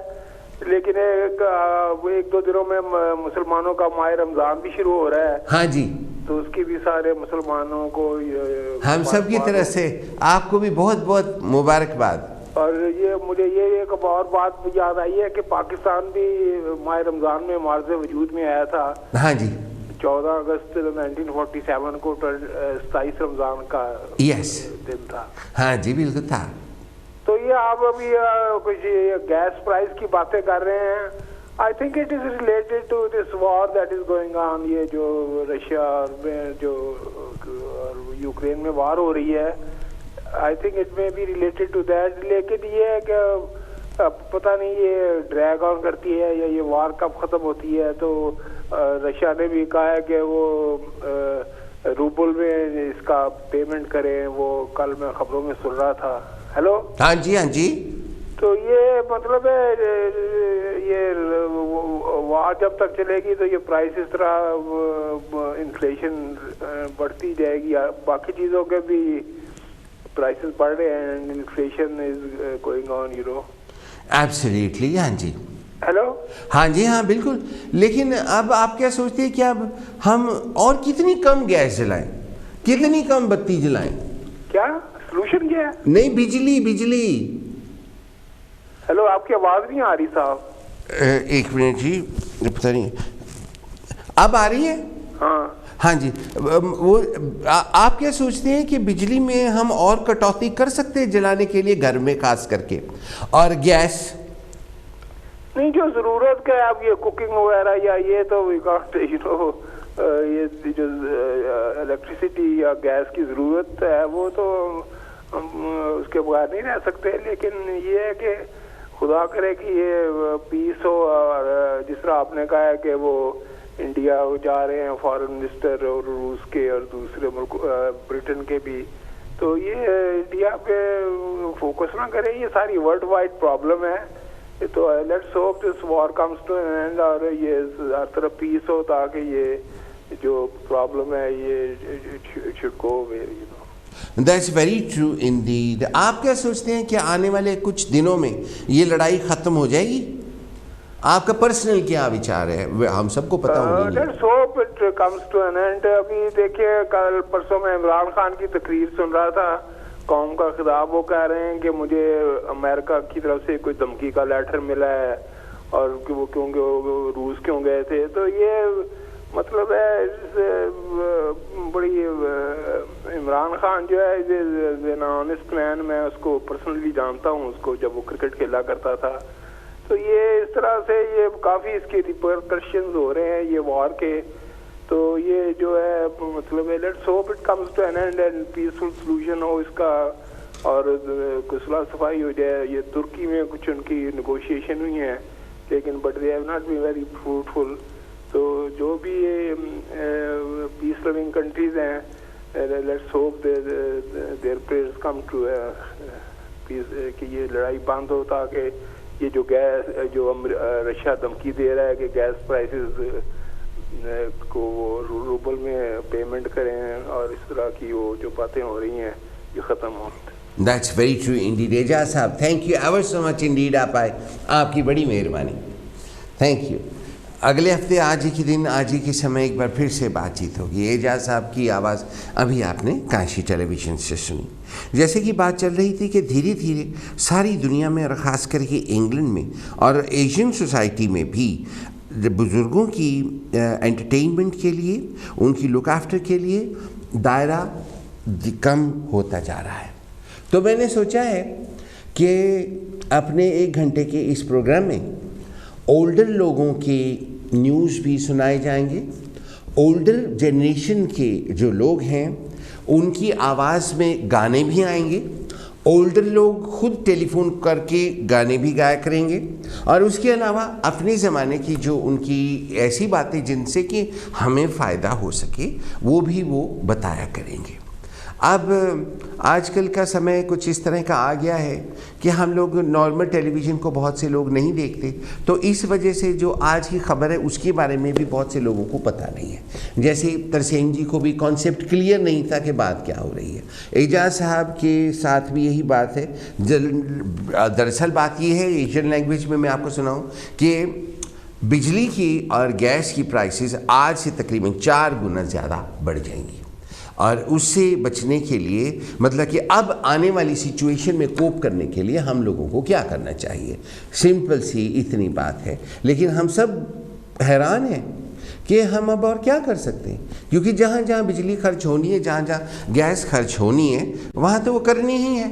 C: लेकिन एक दो दिनों में मुसलमानों का माह रमज़ान भी शुरू हो रहा है।
A: हाँ जी,
C: तो उसकी भी सारे मुसलमानों को
A: हम सब की तरफ से आपको भी बहुत बहुत मुबारकबाद।
C: और ये मुझे ये एक और बात याद आई है कि पाकिस्तान भी माह रमज़ान में मार्ज़े वजूद में आया था।
A: हाँ जी,
C: 14 अगस्त 1947 को 27 रमज़ान का दिन था।
A: हाँ जी, बिल्कुल था।
C: तो ये आप अभी कुछ गैस प्राइस की बातें कर रहे हैं। I think it is related to this war that is going on. ये जो रशिया में जो यूक्रेन में वार हो रही है, I think it may be related to that. लेकिन ये है कि पता नहीं ये ड्रैग ऑन करती है या ये वार कब ख़त्म होती है। तो रशिया ने भी कहा है कि वो रूबल में इसका पेमेंट करें। वो कल मैं खबरों में सुन रहा था। हेलो।
A: हाँ जी, हाँ जी।
C: तो ये मतलब है ये वार जब तक चलेगी तो ये प्राइस इस तरह इन्फ्लेशन बढ़ती जाएगी। बाकी चीज़ों के भी प्राइसेस बढ़ रहे हैं and inflation is going on, you know.
A: Absolutely. हाँ जी।
C: हेलो।
A: हाँ जी, हाँ बिल्कुल। लेकिन अब आप क्या सोचते हैं कि अब हम और कितनी कम गैस जलाएं, कितनी कम बत्ती जलाएं?
C: क्या सॉल्यूशन क्या है?
A: नहीं, बिजली।
C: हेलो, आपकी आवाज़ नहीं आ रही साहब।
A: एक मिनट जी, पता नहीं अब आ रही है?
C: हाँ
A: हाँ जी, वो आप क्या सोचते हैं कि बिजली में हम और कटौती कर सकते हैं जलाने के लिए घर में खास करके, और गैस?
C: नहीं, जो ज़रूरत का आप ये कुकिंग वगैरह या ये तो वी कांट ये जो इलेक्ट्रिसिटी या गैस की ज़रूरत है वो तो हम उसके बगैर नहीं रह सकते। लेकिन ये है कि खुदा करे कि ये पीस हो, और जिस तरह आपने कहा है कि वो इंडिया जा रहे हैं फॉरेन मिनिस्टर, और रूस के और दूसरे मुल्क ब्रिटेन के भी, तो ये इंडिया पे फोकस ना करें, ये सारी वर्ल्ड वाइड प्रॉब्लम है। तो let's hope this war comes to an end, और ये हर तरफ पीस हो ताकि ये जो प्रॉब्लम है ये should go away, you know.
A: That's very true Indeed. आप क्या सोचते हैं कि आने वाले कुछ दिनों में ये लड़ाई खत्म हो जाएगी? आपका पर्सनल क्या विचार है? हम सबको पता होगा।
C: Let's hope it comes to an end. अभी देखिए, कल परसों में इमरान खान की तकरीर सुन रहा था, कौम का खिताब, वो कह रहे हैं कि मुझे अमेरिका की तरफ से कोई धमकी का लेटर मिला है और कि वो क्योंकि रूस क्यों गए थे। तो ये मतलब है बड़ी इमरान खान जो है ऑनेस्ट मैन, मैं उसको पर्सनली जानता हूँ, उसको जब वो क्रिकेट खेला करता था। तो ये इस तरह से ये काफ़ी इसके रिपरकशंस हो रहे हैं ये वॉर के। तो ये जो है मतलब let's hope it comes to an end and peaceful solution हो इसका, और सुलह सफाई हो जाए। ये तुर्की में कुछ उनकी नेगोशिएशन हुई है, लेकिन but they have not been very fruitful. तो जो भी ये पीस लविंग कंट्रीज हैं, let's hope their prayers come to peace, कि ये लड़ाई बंद हो, ताकि ये जो गैस जो रशिया धमकी दे रहा है कि गैस प्राइसेस को वो रूबल में पेमेंट करें, और इस तरह की वो जो बातें हो रही हैं ये ख़त्म हो।
A: That's very true indeed. Ejaz sahab, thank you ever so much indeed, आप आए, आपकी बड़ी मेहरबानी, थैंक यू। अगले हफ्ते आज ही के दिन आज ही के समय एक बार फिर से बातचीत होगी। एजाज साहब की आवाज़ अभी आपने काशी टेलीविज़न से सुनी। जैसे कि बात चल रही थी कि धीरे धीरे सारी दुनिया में और ख़ास करके इंग्लैंड में और एशियन सोसाइटी में भी बुज़ुर्गों की एंटरटेनमेंट के लिए, उनकी लुक आफ्टर के लिए दायरा कम होता जा रहा है। तो मैंने सोचा है कि अपने 1 घंटे के इस प्रोग्राम में ओल्डर लोगों के न्यूज़ भी सुनाए जाएंगे। ओल्डर जनरेशन के जो लोग हैं उनकी आवाज़ में गाने भी आएंगे। ओल्डर लोग खुद टेलीफोन करके गाने भी गाया करेंगे, और उसके अलावा अपने ज़माने की जो उनकी ऐसी बातें जिनसे कि हमें फ़ायदा हो सके वो भी वो बताया करेंगे। अब आजकल का समय कुछ इस तरह का आ गया है कि हम लोग नॉर्मल टेलीविज़न को बहुत से लोग नहीं देखते, तो इस वजह से जो आज की खबर है उसके बारे में भी बहुत से लोगों को पता नहीं है। जैसे तरसेम जी को भी कॉन्सेप्ट क्लियर नहीं था कि बात क्या हो रही है। एजाज साहब के साथ भी यही बात है। दरअसल बात ये है, एशियन लैंग्वेज में मैं आपको सुनाऊँ कि बिजली की और गैस की प्राइसेस आज से तकरीबन 4 गुना ज़्यादा बढ़ जाएंगी, और उससे बचने के लिए मतलब कि अब आने वाली सिचुएशन में कोप करने के लिए हम लोगों को क्या करना चाहिए, सिंपल सी इतनी बात है। लेकिन हम सब हैरान हैं कि हम अब और क्या कर सकते हैं, क्योंकि जहाँ जहाँ बिजली खर्च होनी है, जहाँ जहाँ गैस खर्च होनी है, वहाँ तो वो करनी ही है।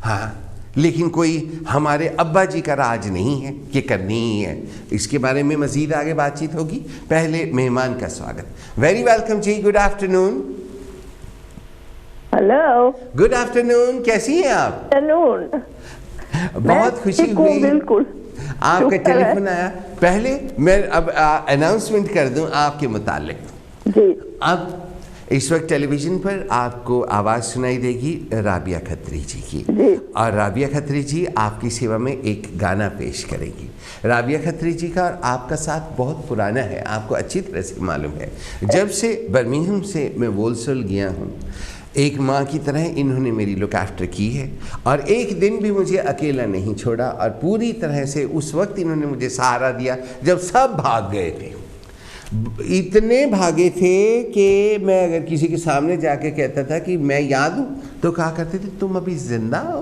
A: हाँ, लेकिन कोई हमारे अब्बा जी का राज नहीं है कि करनी ही है। इसके बारे में मज़ीद आगे बातचीत होगी। पहले मेहमान का स्वागत। वेरी वेलकम जी, good afternoon.
D: Hello, good
A: afternoon, कैसी हैं आप?
D: आफ्टरनून।
A: बहुत खुशी हुई,
D: बिल्कुल
A: आपका टेलीफोन आया। पहले मैं अब अनाउंसमेंट कर दूं आपके मुतालिक जी। अब इस वक्त टेलीविज़न पर आपको आवाज़ सुनाई देगी राबिया खत्री जी की, और राबिया खत्री जी आपकी सेवा में एक गाना पेश करेंगी। राबिया खत्री जी का और आपका साथ बहुत पुराना है, आपको अच्छी तरह से मालूम है। जब से बर्मिंघम से मैं वोल्सोल गया हूँ, एक माँ की तरह इन्होंने मेरी लुक आफ्टर की है, और एक दिन भी मुझे अकेला नहीं छोड़ा, और पूरी तरह से उस वक्त इन्होंने मुझे सहारा दिया जब सब भाग गए थे। इतने भागे थे कि मैं अगर किसी के सामने जाके कहता था कि मैं याद हूँ, तो कहा करते थे तुम अभी जिंदा हो।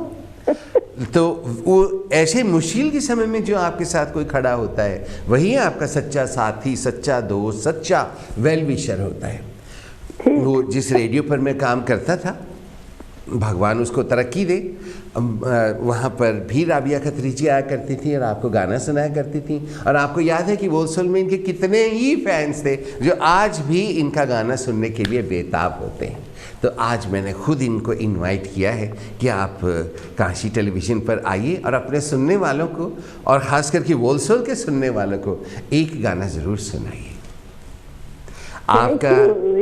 A: तो वो ऐसे मुश्किल के समय में जो आपके साथ कोई खड़ा होता है वही आपका सच्चा साथी, सच्चा दोस्त, सच्चा वेल विशर होता है। वो जिस रेडियो पर मैं काम करता था, भगवान उसको तरक्की दे, वहाँ पर भी राबिया खत्री जी आया करती थी और आपको गाना सुनाया करती थी। और आपको याद है कि वोलसोल में इनके कितने ही फैंस थे जो आज भी इनका गाना सुनने के लिए बेताब होते हैं। तो आज मैंने खुद इनको इनवाइट किया है कि आप काशी टेलीविज़न पर आइए और अपने सुनने वालों को, और ख़ास करके वोलसोल के सुनने वालों को एक गाना ज़रूर सुनाइए। आपका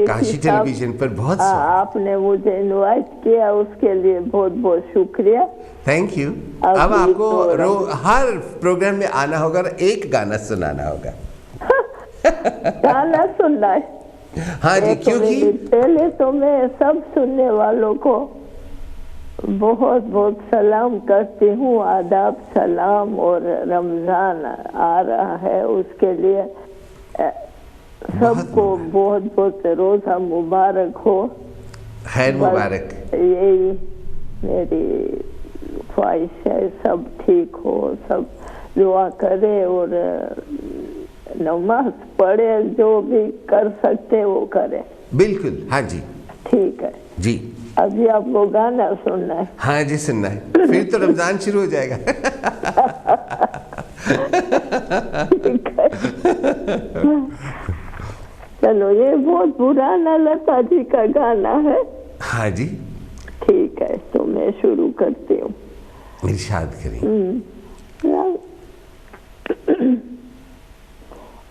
A: काशी टेलीविज़न पर बहुत
E: आपने मुझे इनवाइट किया, उसके लिए बहुत बहुत शुक्रिया।
A: Thank you. अब आपको हर प्रोग्राम में आना होगा और एक गाना सुनाना होगा।
E: गाना सुनना है?
A: हाँ जी, क्योंकि
E: पहले तो मैं सब सुनने वालों को बहुत बहुत सलाम करती हूँ, आदाब सलाम। और रमज़ान आ रहा है, उसके लिए सबको बहुत बहुत रोज़ा मुबारक हो।
A: खैर मुबारक।
E: यही मेरी ख्वाहिश है, सब ठीक हो, सब दुआ करे और नमाज पढ़े, जो भी कर सकते वो करे।
A: बिल्कुल, हाँ जी,
E: ठीक है
A: जी।
E: अभी आपको गाना सुनना है?
A: हाँ जी, सुनना है, फिर तो रमजान शुरू हो जाएगा।
E: चलो, ये बहुत पुराना लता जी का गाना है।
A: हाँ जी,
E: ठीक है, तो मैं शुरू करती हूँ।
A: इरशाद करें।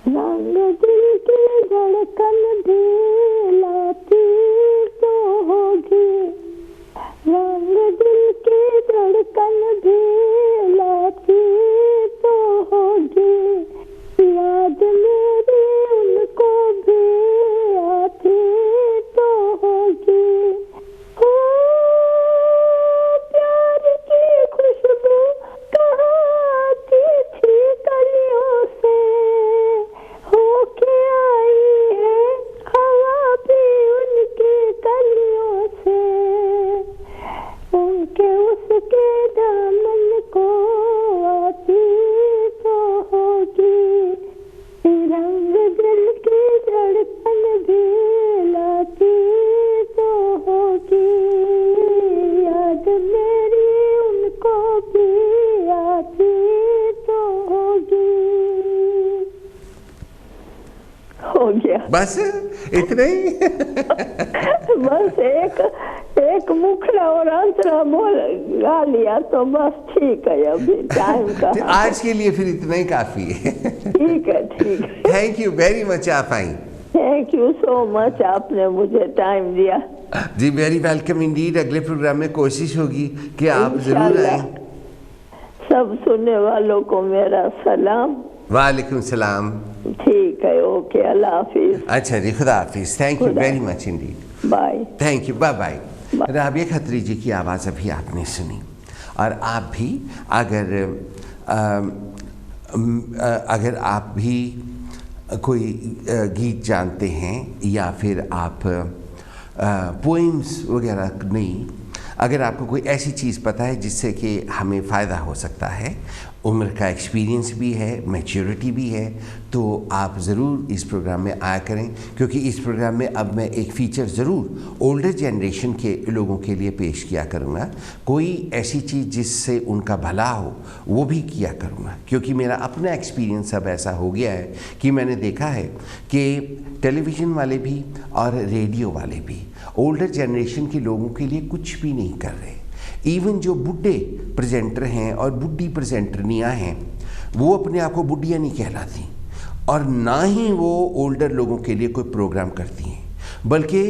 E: रंग दिल की धड़कन भी लाती तो होगी, रंग दिल की धड़कन भी लाती तो होगी, याद मेरी उनको भी आती तो होगी। हो प्यार की खुशबू कहाँ आती थी कलियों से, होके आई है हवा भी उनकी कलियों से, उनके उसके दामन को आती तो होगी, रंग दिल की धड़कन भी लाती तो होगी, याद मेरी उनको भी आती तो होगी। हो गया,
A: बस इतना ही।
E: बस एक मुखड़ा और अंतरा बोल गा लिया तो बस ठीक है। अभी टाइम का
A: आज के लिए फिर इतना ही काफी है।
E: ठीक है, ठीक है।
A: थैंक यू वेरी मच, आप आई।
E: थैंक यू सो मच, आपने मुझे टाइम दिया।
A: जी, वेरी वेलकम इंडीड। अगले प्रोग्राम में कोशिश होगी कि आप जरूर आए।
E: सब सुनने वालों को मेरा सलाम।
A: वालेकुम सलाम।
E: ठीक है, ओके, अल्लाह हाफिज।
A: अच्छा जी, खुदा हाफिज। Thank you very much indeed.
E: Bye.
A: Thank you, bye bye. Rabia Khatri ji की आवाज़ अभी आपने सुनी, और आप भी अगर आप भी कोई गीत जानते हैं या फिर आप पोइम्स वगैरह नहीं, अगर आपको कोई ऐसी चीज़ पता है जिससे कि हमें फ़ायदा हो सकता है, उम्र का एक्सपीरियंस भी है, मैच्योरिटी भी है, तो आप ज़रूर इस प्रोग्राम में आया करें। क्योंकि इस प्रोग्राम में अब मैं एक फ़ीचर ज़रूर ओल्डर जनरेशन के लोगों के लिए पेश किया करूँगा। कोई ऐसी चीज़ जिससे उनका भला हो वो भी किया करूँगा, क्योंकि मेरा अपना एक्सपीरियंस अब ऐसा हो गया है कि मैंने देखा है कि टेलीविज़न वाले भी और रेडियो वाले भी ओल्डर जनरेशन के लोगों के लिए कुछ भी नहीं कर रहे। इवन जो बुढ़े प्रेजेंटर हैं और बुढ़ी प्रेजेंटरनियाँ हैं, वो अपने आप को बुढ़िया नहीं कहलाती, और ना ही वो ओल्डर लोगों के लिए कोई प्रोग्राम करती हैं, बल्कि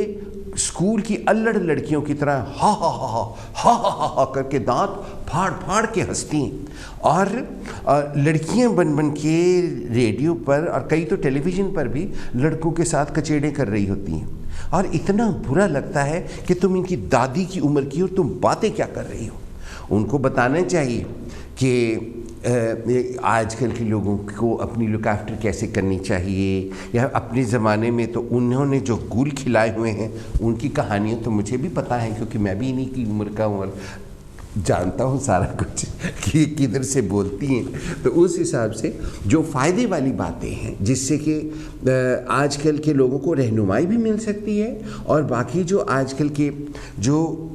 A: स्कूल की अल्लड़ लड़कियों की तरह हा हा हा हा हा हा हा हा करके दांत फाड़ फाड़ के हंसती हैं, और लड़कियां बन बन के रेडियो पर और कई तो टेलीविज़न पर भी लड़कों के साथ कचेड़े कर रही होती हैं। और इतना बुरा लगता है कि तुम इनकी दादी की उम्र की और तुम बातें क्या कर रही हो। उनको बताना चाहिए कि आजकल के लोगों को अपनी लुक आफ्टर कैसे करनी चाहिए, या अपने ज़माने में तो उन्होंने जो गुल खिलाए हुए हैं उनकी कहानियाँ तो मुझे भी पता है, क्योंकि मैं भी इन्हीं की उम्र का हूँ और जानता हूँ सारा कुछ कि ये किधर से बोलती हैं, तो उस हिसाब से जो फ़ायदे वाली बातें हैं जिससे कि आजकल के लोगों को रहनुमाई भी मिल सकती है, और बाकी जो आजकल के जो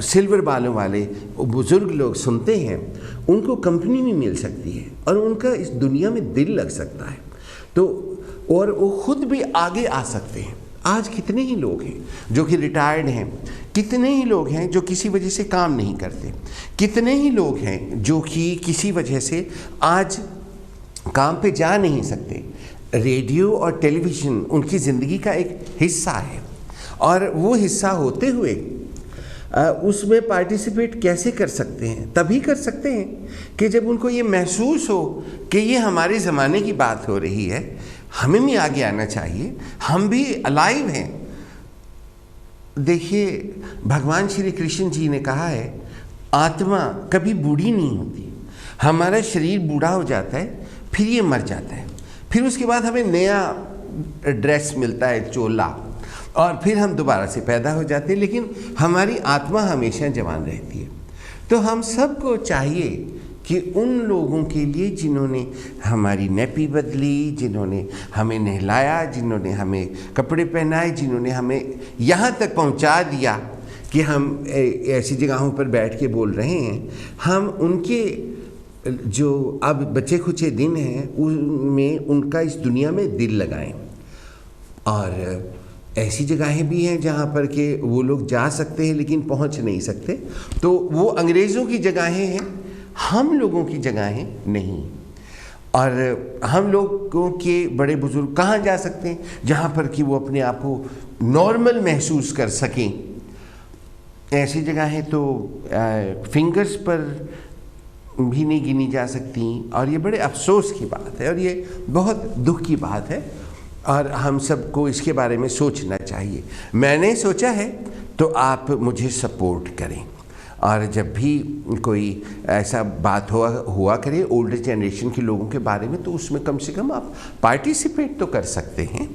A: सिल्वर बालों वाले बुज़ुर्ग लोग सुनते हैं उनको कंपनी भी मिल सकती है और उनका इस दुनिया में दिल लग सकता है, तो और वो खुद भी आगे आ सकते हैं। आज कितने ही लोग हैं जो कि रिटायर्ड हैं, कितने ही लोग हैं जो किसी वजह से काम नहीं करते, कितने ही लोग हैं जो कि किसी वजह से आज काम पे जा नहीं सकते। रेडियो और टेलीविज़न उनकी ज़िंदगी का एक हिस्सा है, और वो हिस्सा होते हुए उसमें पार्टिसिपेट कैसे कर सकते हैं? तभी कर सकते हैं कि जब उनको ये महसूस हो कि ये हमारे ज़माने की बात हो रही है, हमें भी आगे आना चाहिए, हम भी अलाइव हैं। देखिए, भगवान श्री कृष्ण जी ने कहा है आत्मा कभी बूढ़ी नहीं होती। हमारा शरीर बूढ़ा हो जाता है, फिर ये मर जाता है, फिर उसके बाद हमें नया ड्रेस मिलता है, चोला, और फिर हम दोबारा से पैदा हो जाते हैं, लेकिन हमारी आत्मा हमेशा जवान रहती है। तो हम सबको चाहिए कि उन लोगों के लिए जिन्होंने हमारी नैपी बदली, जिन्होंने हमें नहलाया, जिन्होंने हमें कपड़े पहनाए, जिन्होंने हमें यहाँ तक पहुँचा दिया कि हम ऐसी जगहों पर बैठ के बोल रहे हैं, हम उनके जो अब बचे खुचे दिन हैं उनमें उनका इस दुनिया में दिल लगाएं। और ऐसी जगहें भी हैं जहाँ पर के वो लोग जा सकते हैं लेकिन पहुँच नहीं सकते, तो वो अंग्रेज़ों की जगहें हैं, हम लोगों की जगहें नहीं। और हम लोगों के बड़े बुजुर्ग कहाँ जा सकते हैं? जहाँ पर कि वो अपने आप को नॉर्मल महसूस कर सकें। ऐसी जगहें तो फिंगर्स पर भी नहीं गिनी जा सकती, और ये बड़े अफसोस की बात है और ये बहुत दुख की बात है, और हम सबको इसके बारे में सोचना चाहिए। मैंने सोचा है तो आप मुझे सपोर्ट करें, और जब भी कोई ऐसा बात हुआ करे ओल्डर जनरेशन के लोगों के बारे में, तो उसमें कम से कम आप पार्टिसिपेट तो कर सकते हैं।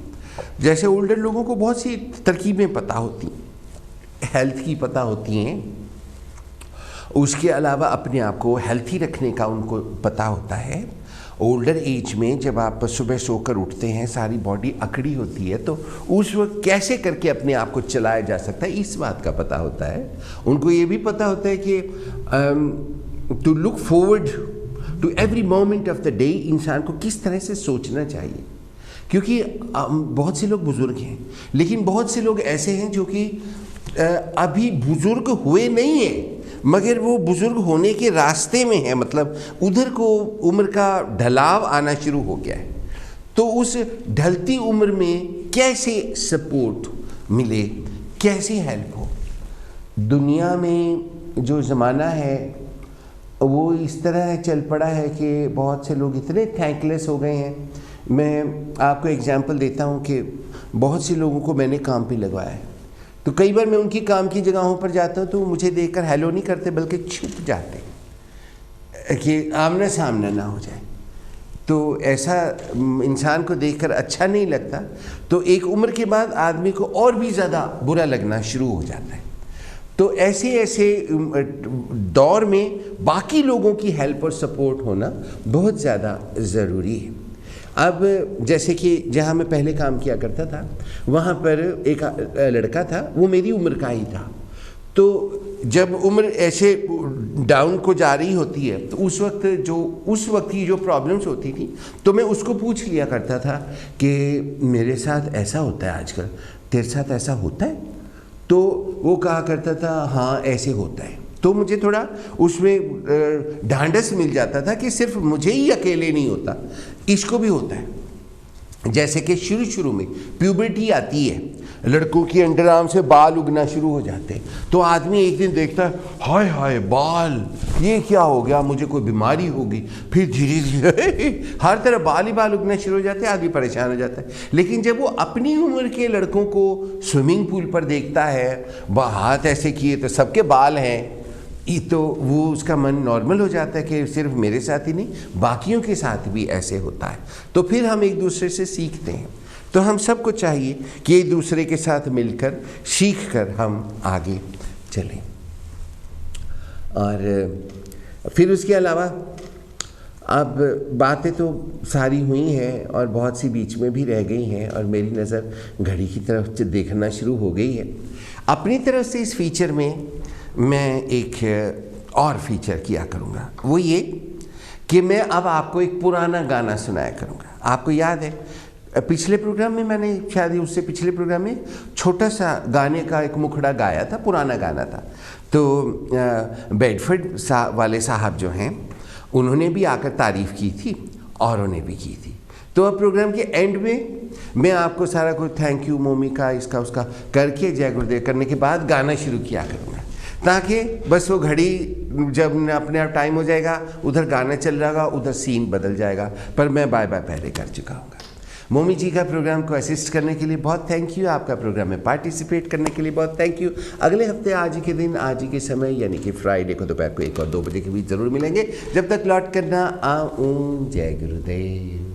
A: जैसे ओल्डर लोगों को बहुत सी तरकीबें पता होती, हेल्थ की पता होती हैं, उसके अलावा अपने आप को हेल्थी रखने का उनको पता होता है। ओल्डर एज में जब आप सुबह सोकर उठते हैं, सारी बॉडी अकड़ी होती है, तो उस वक्त कैसे करके अपने आप को चलाया जा सकता है, इस बात का पता होता है। उनको ये भी पता होता है कि to look forward to every moment of the day इंसान को किस तरह से सोचना चाहिए। क्योंकि बहुत से लोग बुज़ुर्ग हैं, लेकिन बहुत से लोग ऐसे हैं जो कि अभी बुज़ुर्ग हुए नहीं हैं, मगर वो बुज़ुर्ग होने के रास्ते में है, मतलब उधर को उम्र का ढलाव आना शुरू हो गया है। तो उस ढलती उम्र में कैसे सपोर्ट मिले, कैसे हेल्प हो। दुनिया में जो ज़माना है वो इस तरह चल पड़ा है कि बहुत से लोग इतने थैंकलेस हो गए हैं। मैं आपको एग्जांपल देता हूँ कि बहुत से लोगों को मैंने काम पे लगवाया है, तो कई बार मैं उनकी काम की जगहों पर जाता हूँ तो मुझे देखकर हेलो नहीं करते, बल्कि छुप जाते कि आमने सामने ना हो जाए। तो ऐसा इंसान को देखकर अच्छा नहीं लगता, तो एक उम्र के बाद आदमी को और भी ज़्यादा बुरा लगना शुरू हो जाता है। तो ऐसे ऐसे दौर में बाकी लोगों की हेल्प और सपोर्ट होना बहुत ज़्यादा ज़रूरी है। अब जैसे कि जहाँ मैं पहले काम किया करता था, वहाँ पर एक लड़का था, वो मेरी उम्र का ही था। तो जब उम्र ऐसे डाउन को जा रही होती है, तो उस वक्त की जो प्रॉब्लम्स होती थी, तो मैं उसको पूछ लिया करता था कि मेरे साथ ऐसा होता है आजकल, तेरे साथ ऐसा होता है? तो वो कहा करता था हाँ ऐसे होता है। तो मुझे थोड़ा उसमें ढांढस मिल जाता था कि सिर्फ मुझे ही अकेले नहीं होता, इसको भी होता है। जैसे कि शुरू में प्यूबर्टी आती है, लड़कों की अंडर आर्म से बाल उगना शुरू हो जाते हैं, तो आदमी एक दिन देखता है हाय हाय बाल, ये क्या हो गया, मुझे कोई बीमारी होगी। फिर धीरे धीरे हर तरफ बाल ही बाल उगना शुरू हो जाते हैं, आदमी परेशान हो जाता है। लेकिन जब वो अपनी उम्र के लड़कों को स्विमिंग पूल पर देखता है, वह हाथ ऐसे किए तो सबके बाल हैं, तो वो उसका मन नॉर्मल हो जाता है कि सिर्फ मेरे साथ ही नहीं बाकियों के साथ भी ऐसे होता है। तो फिर हम एक दूसरे से सीखते हैं। तो हम सबको चाहिए कि एक दूसरे के साथ मिलकर सीख कर हम आगे चलें। और फिर उसके अलावा अब बातें तो सारी हुई हैं और बहुत सी बीच में भी रह गई हैं और मेरी नज़र घड़ी की तरफ देखना शुरू हो गई है। अपनी तरफ से इस फीचर में मैं एक और फीचर किया करूँगा, वो ये कि मैं अब आपको एक पुराना गाना सुनाया करूँगा। आपको याद है पिछले प्रोग्राम में मैंने, शायद उससे पिछले प्रोग्राम में छोटा सा गाने का एक मुखड़ा गाया था, पुराना गाना था। तो बेडफोर्ड वाले साहब जो हैं उन्होंने भी आकर तारीफ़ की थी और उन्हें भी की थी। तो अब प्रोग्राम के एंड में मैं आपको सारा कुछ थैंक यू मोमी का इसका उसका करके जय गुरुदेव करने के बाद गाना शुरू किया करूँगा, ताकि बस वो घड़ी जब अपने आप टाइम हो जाएगा, उधर गाना चल रहा होगा, उधर सीन बदल जाएगा, पर मैं बाय बाय पहले कर चुका हूँ। मोमी जी का प्रोग्राम को असिस्ट करने के लिए बहुत थैंक यू, आपका प्रोग्राम में पार्टिसिपेट करने के लिए बहुत थैंक यू। अगले हफ्ते आज ही के दिन, आज ही के समय यानी कि फ्राइडे को दोपहर को 1 और 2 बजे के बीच ज़रूर मिलेंगे। जब तक लौट करना आऊँ, जय गुरुदेव।